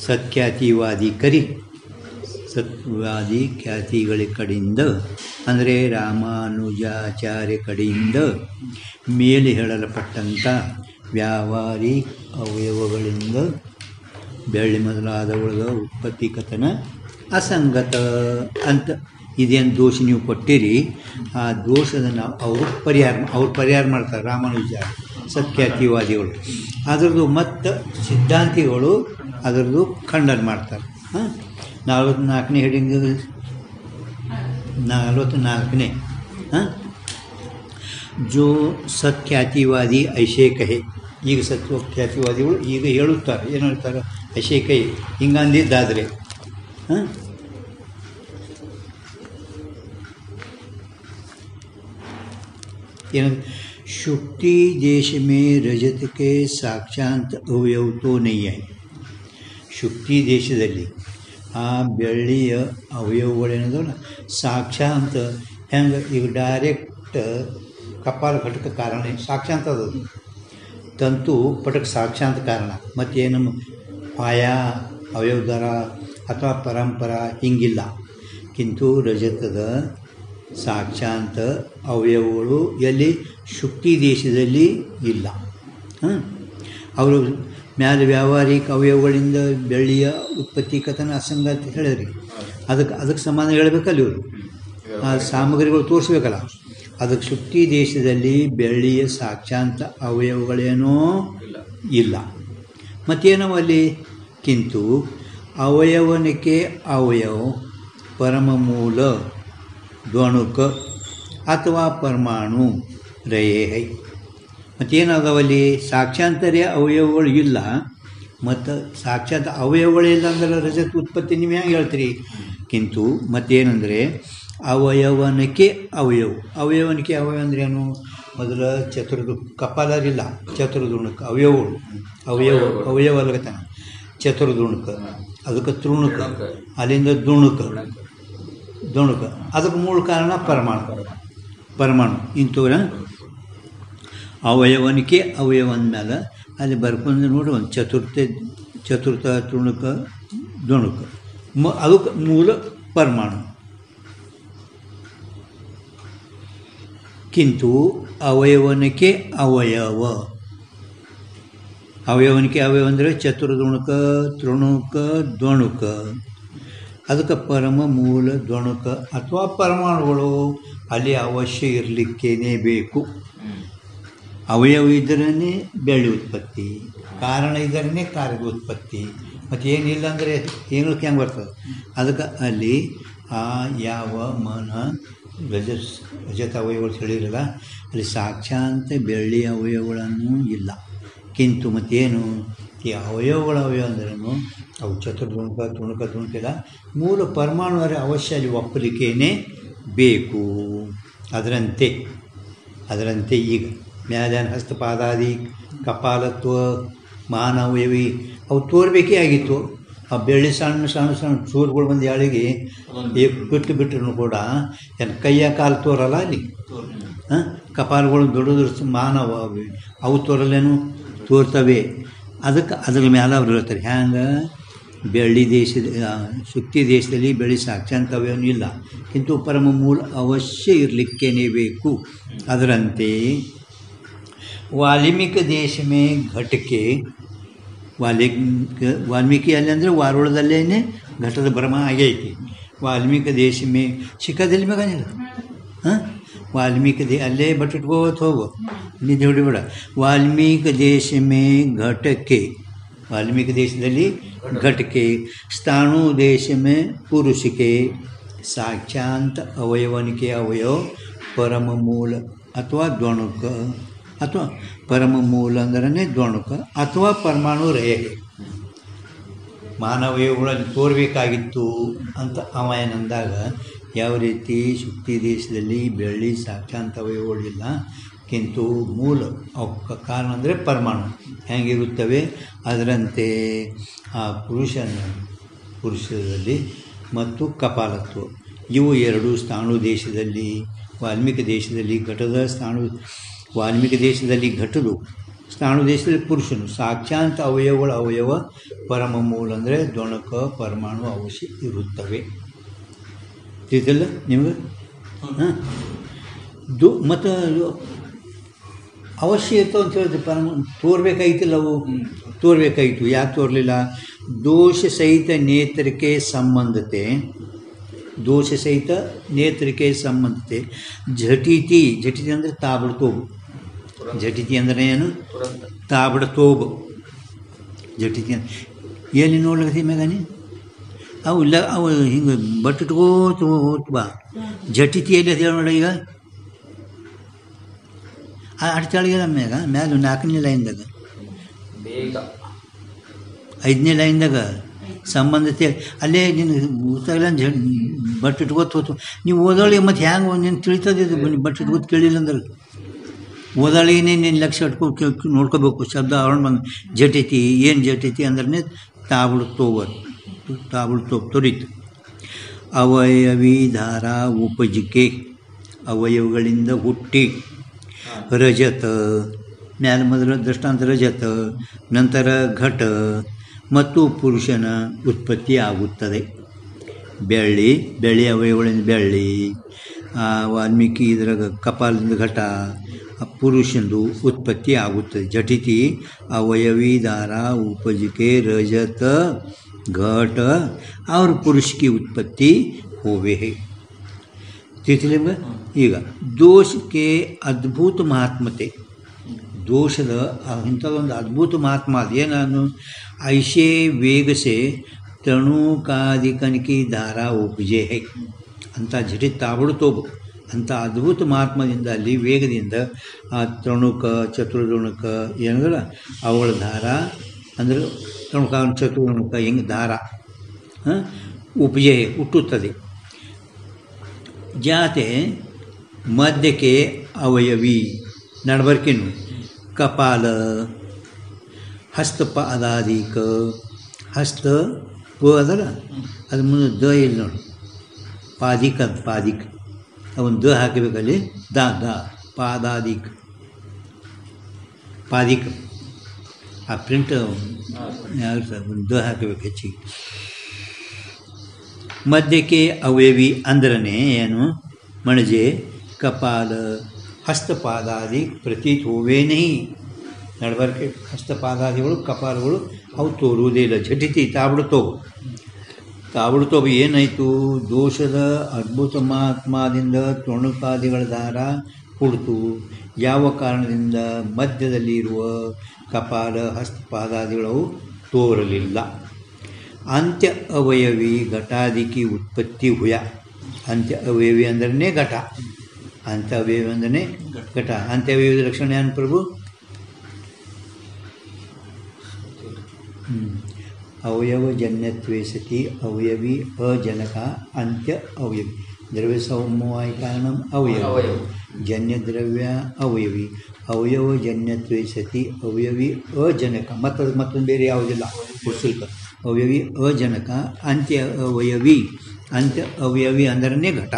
ಸತ್ಖ್ಯಾತಿವಾದಿ ಕರಿ ಸತ್ವಾದಿ ಖ್ಯಾತಿಗಳ ಕಡೆಯಿಂದ ಅಂದರೆ ರಾಮಾನುಜಾಚಾರ್ಯ ಕಡೆಯಿಂದ ಮೇಲೆ ಹೇಳಲ್ಪಟ್ಟಂಥ ವ್ಯಾವಹಾರಿಕ ಅವಯವಗಳಿಂದ ಬೆಳ್ಳಿ ಮೊದಲಾದವುಗಳ ಉತ್ಪತ್ತಿ ಕಥನ ಅಸಂಗತ ಅಂತ ಇದೇನು ದೋಷ ನೀವು ಕೊಟ್ಟಿರಿ, ಆ ದೋಷದ ನಾವು ಅವ್ರು ಪರಿಹಾರ ಮಾಡ್ತಾರೆ ರಾಮಾನುಜಾಚಾರ್ಯ ಸತ್ಖ್ಯಾತಿವಾದಿಗಳು. ಅದರದ್ದು ಮತ್ತು ಸಿದ್ಧಾಂತಿಗಳು ಅದರದ್ದು ಖಂಡನ ಮಾಡ್ತಾರೆ. 44ನೇ ಹೆಡಿಂಗ್ 44ನೇ ಜೋ ಸತ್ಖ್ಯಾತಿವಾದಿ ಐಶೇ ಕಹೆ. ಈಗ ಸತ್ಖ್ಯಾತಿವಾದಿಗಳು ಈಗ ಹೇಳುತ್ತಾರೆ, ಏನು ಹೇಳ್ತಾರೆ, ಐಶೇ ಕಹೆ ಹಿಂಗಂದಿದ್ದಾದರೆ ಏನಂದ್ರೆ शुक्ति देश में रजत के साक्षांत अवयव तो नहीं है. ಶುಕ್ತಿ ದೇಶದಲ್ಲಿ ಆ ಬೆಳ್ಳಿಯ ಅವಯವಗಳೇನದಲ್ಲ ಸಾಕ್ಷಾಂತ ಹೆಂಗೆ ಈಗ ಡೈರೆಕ್ಟ್ ಕಪಾಲ ಘಟಕ ಕಾರಣ ಸಾಕ್ಷಾಂತ ಅದದು ತಂತು ಪಟಕ ಸಾಕ್ಷಾಂತ ಕಾರಣ. ಮತ್ತೇನು ಪಾಯ ಅವಯವದರ ಅಥವಾ ಪರಂಪರ ಹಿಂಗಿಲ್ಲ. ಕಿಂತು ರಜತದ ಸಾಕ್ಷಾಂತ ಅವಯವಗಳು ಎಲ್ಲಿ ಶುಕ್ತಿ ದೇಶದಲ್ಲಿ ಇಲ್ಲ. ಅವರು ಮ್ಯಾಲೆ ವ್ಯಾವಹಾರಿಕ ಅವಯವಗಳಿಂದ ಬೆಳ್ಳಿಯ ಉತ್ಪತ್ತಿ ಕಥನ ಅಸಂಗ ಅಂತ ಹೇಳಿದ್ರಿ. ಅದಕ್ಕೆ ಸಮಾನ ಹೇಳಬೇಕಲ್ಲ ಇವರು, ಆ ಸಾಮಗ್ರಿಗಳು ತೋರಿಸ್ಬೇಕಲ್ಲ. ಅದಕ್ಕೆ ಶುಕ್ತಿ ದೇಶದಲ್ಲಿ ಬೆಳ್ಳಿಯ ಸಾಕ್ಷಾಂತ ಅವಯವಗಳೇನೋ ಇಲ್ಲ. ಮತ್ತೇನೋ ಅಲ್ಲಿ ಕಿಂತು ಅವಯವನಕ್ಕೆ ಅವಯವ ಪರಮ ಮೂಲ ದ್ವಣುಕ ಅಥವಾ ಪರಮಾಣು ರಯೇ ಹೈ. ಮತ್ತೇನಾದವಲ್ಲಿ ಸಾಕ್ಷಾಂತರೇ ಅವಯವಗಳು ಇಲ್ಲ, ಮತ್ತು ಸಾಕ್ಷಾತ್ ಅವಯವಗಳಿಲ್ಲ ಅಂದ್ರೆ ರಜತ ಉತ್ಪತ್ತಿ ನೀವು ಹೆಂಗೆ ಹೇಳ್ತೀರಿ. ಕಿಂತು ಮತ್ತೇನೆಂದರೆ ಅವಯವನಕ್ಕೆ ಅವಯವನಕ್ಕೆ ಅವಯವ ಅಂದ್ರೇನು, ಮೊದಲ ಕಪಾಲರಿಲ್ಲ ಚತುರ್ದುಣಕ ಅವಯವಗಳು ಅವಯವಲ್ಗತಾನ ಚತುರ್ದುಣಕ, ಅದಕ್ಕೆ ತೃಣಕ, ಅಲ್ಲಿಂದ ದುಣುಕ ಅದಕ್ಕೆ ಮೂಲ ಕಾರಣ ಪರಮಾಣು ಇಂಥವ್ರ ಅವಯವನಿಕೆ ಅವಯವ ಅಂದಮೇಲೆ ಅಲ್ಲಿ ಬರ್ಕೊಂಡು ನೋಡಿ ಒಂದು ಚತುರ್ಥ ತೃಣಕ ದುಣುಕ ಅದಕ್ಕೆ ಮೂಲ ಪರಮಾಣು. ಕಿಂತು ಅವಯವನಿಕೆ ಅವಯವ ಅಂದರೆ ಚತುರ್ದುಣಕ ತೃಣುಕ ದ್ವಣುಕ, ಅದಕ್ಕೆ ಪರಮ ಮೂಲ ದ್ವಣುಕ ಅಥವಾ ಪರಮಾಣುಗಳು ಅಲ್ಲಿ ಅವಶ್ಯ ಇರಲಿಕ್ಕೇನೆ ಬೇಕು. ಅವಯವ ಇದ್ದರೇ ಬೆಳ್ಳಿ ಉತ್ಪತ್ತಿ, ಕಾರಣ ಇದ್ದರೇ ಕಾರ್ಯದ ಉತ್ಪತ್ತಿ. ಮತ್ತು ಏನಿಲ್ಲ ಅಂದರೆ ಏನಕ್ಕೆ ಹೆಂಗೆ ಬರ್ತದೆ. ಅದಕ್ಕೆ ಅಲ್ಲಿ ಆ ಯಾವ ಮನ ರಜತ ಅವಯವಗಳು ಹೇಳಿರಲ್ಲ, ಅಲ್ಲಿ ಸಾಕ್ಷಾಂತ ಬೆಳ್ಳಿ ಅವಯವಗಳನ್ನು ಇಲ್ಲ. ಕಿಂತು ಮತ್ತೇನು ಈ ಅವಯವ ಅಂದ್ರೂ ಅವು ಚತುರ್ದುಣಕ ತುಣುಕಿಲ್ಲ, ಮೂಲ ಪರಮಾಣು ಅವಶ್ಯ ಅಲ್ಲಿ ಒಪ್ಪಲಿಕ್ಕೇನೆ ಬೇಕು. ಅದರಂತೆ ಈಗ ಮ್ಯಾಲಿನ ಹಸ್ತಪಾದಾದಿ ಕಪಾಲತ್ವ ಮಾನವಯವಿ ಅವು ತೋರ್ಬೇಕೇ ಆಗಿತ್ತು. ಆ ಬೆಳ್ಳಿ ಸಣ್ಣ ಚೂರುಗಳು ಬಂದು ಯಾಳಿಗೆ ಬಿಟ್ಟರು ಕೂಡ ಏನು ಕೈಯ ಕಾಲು ತೋರಲ್ಲ ಅಲ್ಲಿ. ಕಪಾಲಗಳು ದೊಡ್ಡದು ಮಾನವ ಅವು ತೋರಲ್ಲೇನು ತೋರ್ತವೆ. ಅದ್ರ ಮೇಲೆ ಅವ್ರು ಹೇಳ್ತಾರೆ ಹ್ಯಾಂಗೆ ಬೆಳ್ಳಿ ಶುಕ್ತಿ ದೇಶದಲ್ಲಿ ಬೆಳ್ಳಿ ಸಾಕ್ಷಾಂತವೇನೂ ಇಲ್ಲ, ಕಿಂತು ಪರಮ ಮೂಲ ಅವಶ್ಯ ಇರಲಿಕ್ಕೇನೆ ಬೇಕು. ಅದರಂತೆ ವಾಲ್ಮೀಕ ದೇಶ ಮೇ ಘಟಕ್ಕೆ ವಾಲ್ಮೀಕಿಯಲ್ಲಿ ಅಂದರೆ ವಾರೋಳದಲ್ಲೇ ಘಟದ ಭ್ರಮ ಆಗೈತಿ. ವಾಲ್ಮೀಕ ದೇಶ ಮೇ ಶಿಖಾದಲ್ಲಿ ಮಗನಿಲ್ಲ ವಾಲ್ಮೀಕ ಅಲ್ಲೇ ಬಟ್ಟಿಟ್ಕೋತ ಹೋಗು ನಿದ್ದೆ ಹೊಡಿಬೇಡ. ವಾಲ್ಮೀಕ ದೇಶ ಮೇ ಘಟಕ್ಕೆ ವಾಲ್ಮೀಕ ದೇಶದಲ್ಲಿ ಘಟಕ್ಕೆ ಸ್ಥಾಣು ದೇಶ ಮೇ ಪುರುಷಕ್ಕೆ ಸಾಕ್ಷಾಂತ ಅವಯವನಿಕೆ ಅವಯವ ಪರಮ ಮೂಲ ಅಥವಾ ದ್ವಣುಕ ಅಥವಾ ಪರಮ ಮೂಲ ಅಂದ್ರೆ ದ್ವಣುಕ ಅಥವಾ ಪರಮಾಣು ರೇಖೆ ಮಾನವಯವಗಳಲ್ಲಿ ತೋರಬೇಕಾಗಿತ್ತು ಅಂತ ಅವ ಏನಂದಾಗ ಯಾವ ರೀತಿ ಶುಕ್ತಿ ದೇಶದಲ್ಲಿ ಬೆಳ್ಳಿ ಸಾಕ್ಷಾಂತ ಅವಯವಗಳಿಲ್ಲ, ಕಿಂತು ಮೂಲ ಅವಕ್ಕೆ ಕಾರಣ ಅಂದರೆ ಪರಮಾಣು ಹೆಂಗಿರುತ್ತವೆ. ಅದರಂತೆ ಆ ಪುರುಷರಲ್ಲಿ ಮತ್ತು ಕಪಾಲತ್ವ ಇವು ಎರಡು ಸ್ಥಾಣು ದೇಶದಲ್ಲಿ ವಾಲ್ಮೀಕ ದೇಶದಲ್ಲಿ ಘಟದ ಸ್ಥಾಣು ವಾಲ್ಮೀಕ ದೇಶದಲ್ಲಿ ಘಟದು ಸ್ಥಾಣು ದೇಶದಲ್ಲಿ ಪುರುಷನು. ಸಾಕ್ಷಾಂತ ಅವಯವಗಳ ಅವಯವ ಪರಮ ಮೂಲ ಅಂದರೆ ದೊಣಕ ಪರಮಾಣು ಅವಶ್ಯ ಇರುತ್ತವೆ. ತಿಳಿತಿಲ್ಲ ನಿಮಗೆ? ಹಾಂ, ಮತ್ತು ಅವಶ್ಯ ಇರ್ತವೆ ಅಂತ ಹೇಳಿದ್ರೆ ಪರಮ ತೋರ್ಬೇಕಾಗಿತ್ತಿಲ್ಲ, ಅವು ತೋರ್ಬೇಕಾಗಿತ್ತು. ಯಾಕೆ ತೋರಲಿಲ್ಲ? ದೋಷ ಸಹಿತ ನೇತ್ರಕ್ಕೆ ಸಂಬಂಧತೆ, ದೋಷ ಸಹಿತ ನೇತ್ರಕ್ಕೆ ಸಂಬಂಧತೆ. ಝಟಿತಿ, ಝಟಿತಿ ಅಂದರೆ ತಾಬಡ್ತೋಬು. ಝಟಿತಿ ಅಂದರೆ ಏನು? ತಾಬಡ್ತೋಬು. ಝಟಿತಿ ಅಂದ್ರೆ ಏನು ನೋಡ್ಲಕತ್ತಿ ಮ್ಯಾಗಾನಿ? ಅವು ಇಲ್ಲ, ಅವು ಹಿಂಗೆ ಬಟ್ಟಿಟ್ಕೋತ ಬಾ. ಝಟಿತಿಯಲ್ಲಿ ಅದು ಹೇಳಿ ನೋಡ. ಈಗ ಅಡ್ತಾಳಿಗೆ ಮ್ಯಾಗ ಮ್ಯಾಲ 4ನೇ ಲೈನ್ದಾಗ 5ನೇ ಲೈನ್ದಾಗ ಸಂಬಂಧತೆ ಅಲ್ಲೇ ನಿನ್ನ ಗೊತ್ತಾಗಲ್ಲ ಬಟ್ ಇಟ್ಕೋತ ಹೋತು. ನೀವು ಓದೋಳಿ ಮತ್ತು ಹ್ಯಾಂಗೆ ನೀನು ತಿಳಿತದಿದ್ದು ಬಟ್ ಇಟ್ಕೋತ ಕೇಳಿಲ್ಲ ಅಂದ್ರೆ ಓದಾಳಿನೇ ನೀನು ಲಕ್ಷ್ಯ ಇಟ್ಕೊ ನೋಡ್ಕೋಬೇಕು. ಶಬ್ದ ಅವಳು ಬಂದು ಜಟಿತಿ, ಏನು ಜಟಿತಿ ಅಂದ್ರೆ ತಾಬಡ್ತೋವ, ತಾಬಡ್ತೋಬ್ ತೊರಿತು. ಅವಯವಿ ಧಾರ ಉಪಜಿಕೆ, ಅವಯವಗಳಿಂದ ಹುಟ್ಟಿ. ರಜತ, ಮ್ಯಾಲ ಮೊದಲ ದೃಷ್ಟಾಂತ ರಜತ, ನಂತರ ಘಟ ಮತ್ತು ಪುರುಷನ ಉತ್ಪತ್ತಿ ಆಗುತ್ತದೆ. ಬೆಳ್ಳಿ, ಬೆಳ್ಳಿ ಅವಯವಗಳಿಂದ ಬೆಳ್ಳಿ, ವಾಲ್ಮೀಕಿ ಇದ್ರಾಗ ಕಪಾಲದಿಂದ ಘಟ, ಪುರುಷಂದು ಉತ್ಪತ್ತಿ ಆಗುತ್ತದೆ. ಜಟಿತಿ ಅವಯವಿ ಧಾರ ಉಪಜಿಕೆ ರಜತ घट और पुरुष की उत्पत्ति होवे है. ತಿಳಿಲಿಂಗ ಈಗ ದೋಷಕ್ಕೆ ಅದ್ಭುತ ಮಹಾತ್ಮತೆ, ದೋಷದ ಇಂಥದ್ದೊಂದು ಅದ್ಭುತ ಮಹಾತ್ಮ ಅದೇನು? ಐಷೆ ವೇಗಸೆ ತಣುಕಾದಿಕನಿಕಿ ಧಾರಾ ಉಪಜೆ ಹೈ ಅಂತ ಜಟಿತ್ ತಾಬಡ್ತೋಬು ಅಂಥ ಅದ್ಭುತ ಮಹಾತ್ಮದಿಂದ ಅಲ್ಲಿ ವೇಗದಿಂದ ಆ ತಣುಕ ಚತುರ್ದಣುಕ ಏನಂದ್ರೆ ಅವಳ ಧಾರ ಅಂದರೆ ತಣುಕ ಚತುರ್ದಣುಕ ಹೆಂಗೆ ಧಾರ ಉಪಜೆ ಹುಟ್ಟುತ್ತದೆ. ಜಾತೆ ಮಧ್ಯಕ್ಕೆ ಅವಯವಿ ನಡಬರ್ಕೆನು ಕಪಾಲ ಹಸ್ತಪಾದಾದಿಕ. ಹಸ್ತ ಪ ಅದಲ್ಲ, ಅದು ಮುಂದೆ ದ ಇಲ್ಲ ನೋಡು, ಪಾದಿಕ, ಅದು ಪಾದಿಕ, ಅವನು ದ ಹಾಕಬೇಕಲ್ಲಿ, ದ ದ ಪಾದಾದಿಕ ಪಾದಿಕ. ಆ ಪ್ರಿಂಟ್ ಯಾರು ಸರ್ ಒಂದು ದ ಹಾಕಬೇಕು ಹೆಚ್ಚಿಗೆ. ಮಧ್ಯಕ್ಕೆ ಅವಯವಿ ಅಂದ್ರೇ ಏನು? ಮಣಜೆ ಕಪಾಲ ಹಸ್ತಪಾದಾದಿ ಪ್ರತೀತ್ ಹೋವೇ ನಹಿ. ನಡಬರ್ಕೆ ಹಸ್ತಪಾದಾದಿಗಳು ಕಪಾಲಗಳು ಅವು ತೋರುವುದೇ ಇಲ್ಲ. ಝಟಿತಿ ತಾಬಡ್ತೋವು. ತಾಬಡ್ತೋವು ಏನಾಯಿತು? ದೋಷದ ಅದ್ಭುತ ಮಹಾತ್ಮದಿಂದ ತೊಣುಕಾದಿಗಳ ದಾರ ಹುಡ್ತು. ಯಾವ ಕಾರಣದಿಂದ? ಮಧ್ಯದಲ್ಲಿ ಇರುವ ಕಪಾಲ ಹಸ್ತಪಾದಾದಿಗಳು ತೋರಲಿಲ್ಲ. ಅಂತ್ಯ ಅವಯವಿ ಘಟಾದಿಕಿ ಉತ್ಪತ್ತಿ ಹುಯ. ಅಂತ್ಯ ಅವಯವಿ ಅಂದ್ರೆ ಘಟ, ಅಂತ್ಯ ಅವಯವಿ ಅಂದ್ರೆ ಘಟ. ಅಂತ್ಯ ಅವಯವಿ ಲಕ್ಷಣ ಏನು ಪ್ರಭು? ಅವಯವಜನ್ಯತ್ವೇ ಸತಿ ಅವಯವಿ ಅಜನಕ ಅಂತ್ಯ ಅವಯವಿ. ದ್ರವ್ಯ ಸಮವಾಯ ಕಾರಣಂ ಅವಯವ, ಜನ್ಯದ್ರವ್ಯ ಅವಯವಿ. ಅವಯವಜನ್ಯತ್ವೇ ಸತಿ ಅವಯವಿ ಅಜನಕ. ಮತ್ತೊಂದು ಬೇರೆ ಯಾವುದಿಲ್ಲ ಶುಲ್ಕ. ಅವಯವಿ ಅಜನಕ ಅಂತ್ಯ ಅವಯವಿ. ಅಂತ್ಯ ಅವಯವಿ ಅಂದ್ರೆ ಘಟ.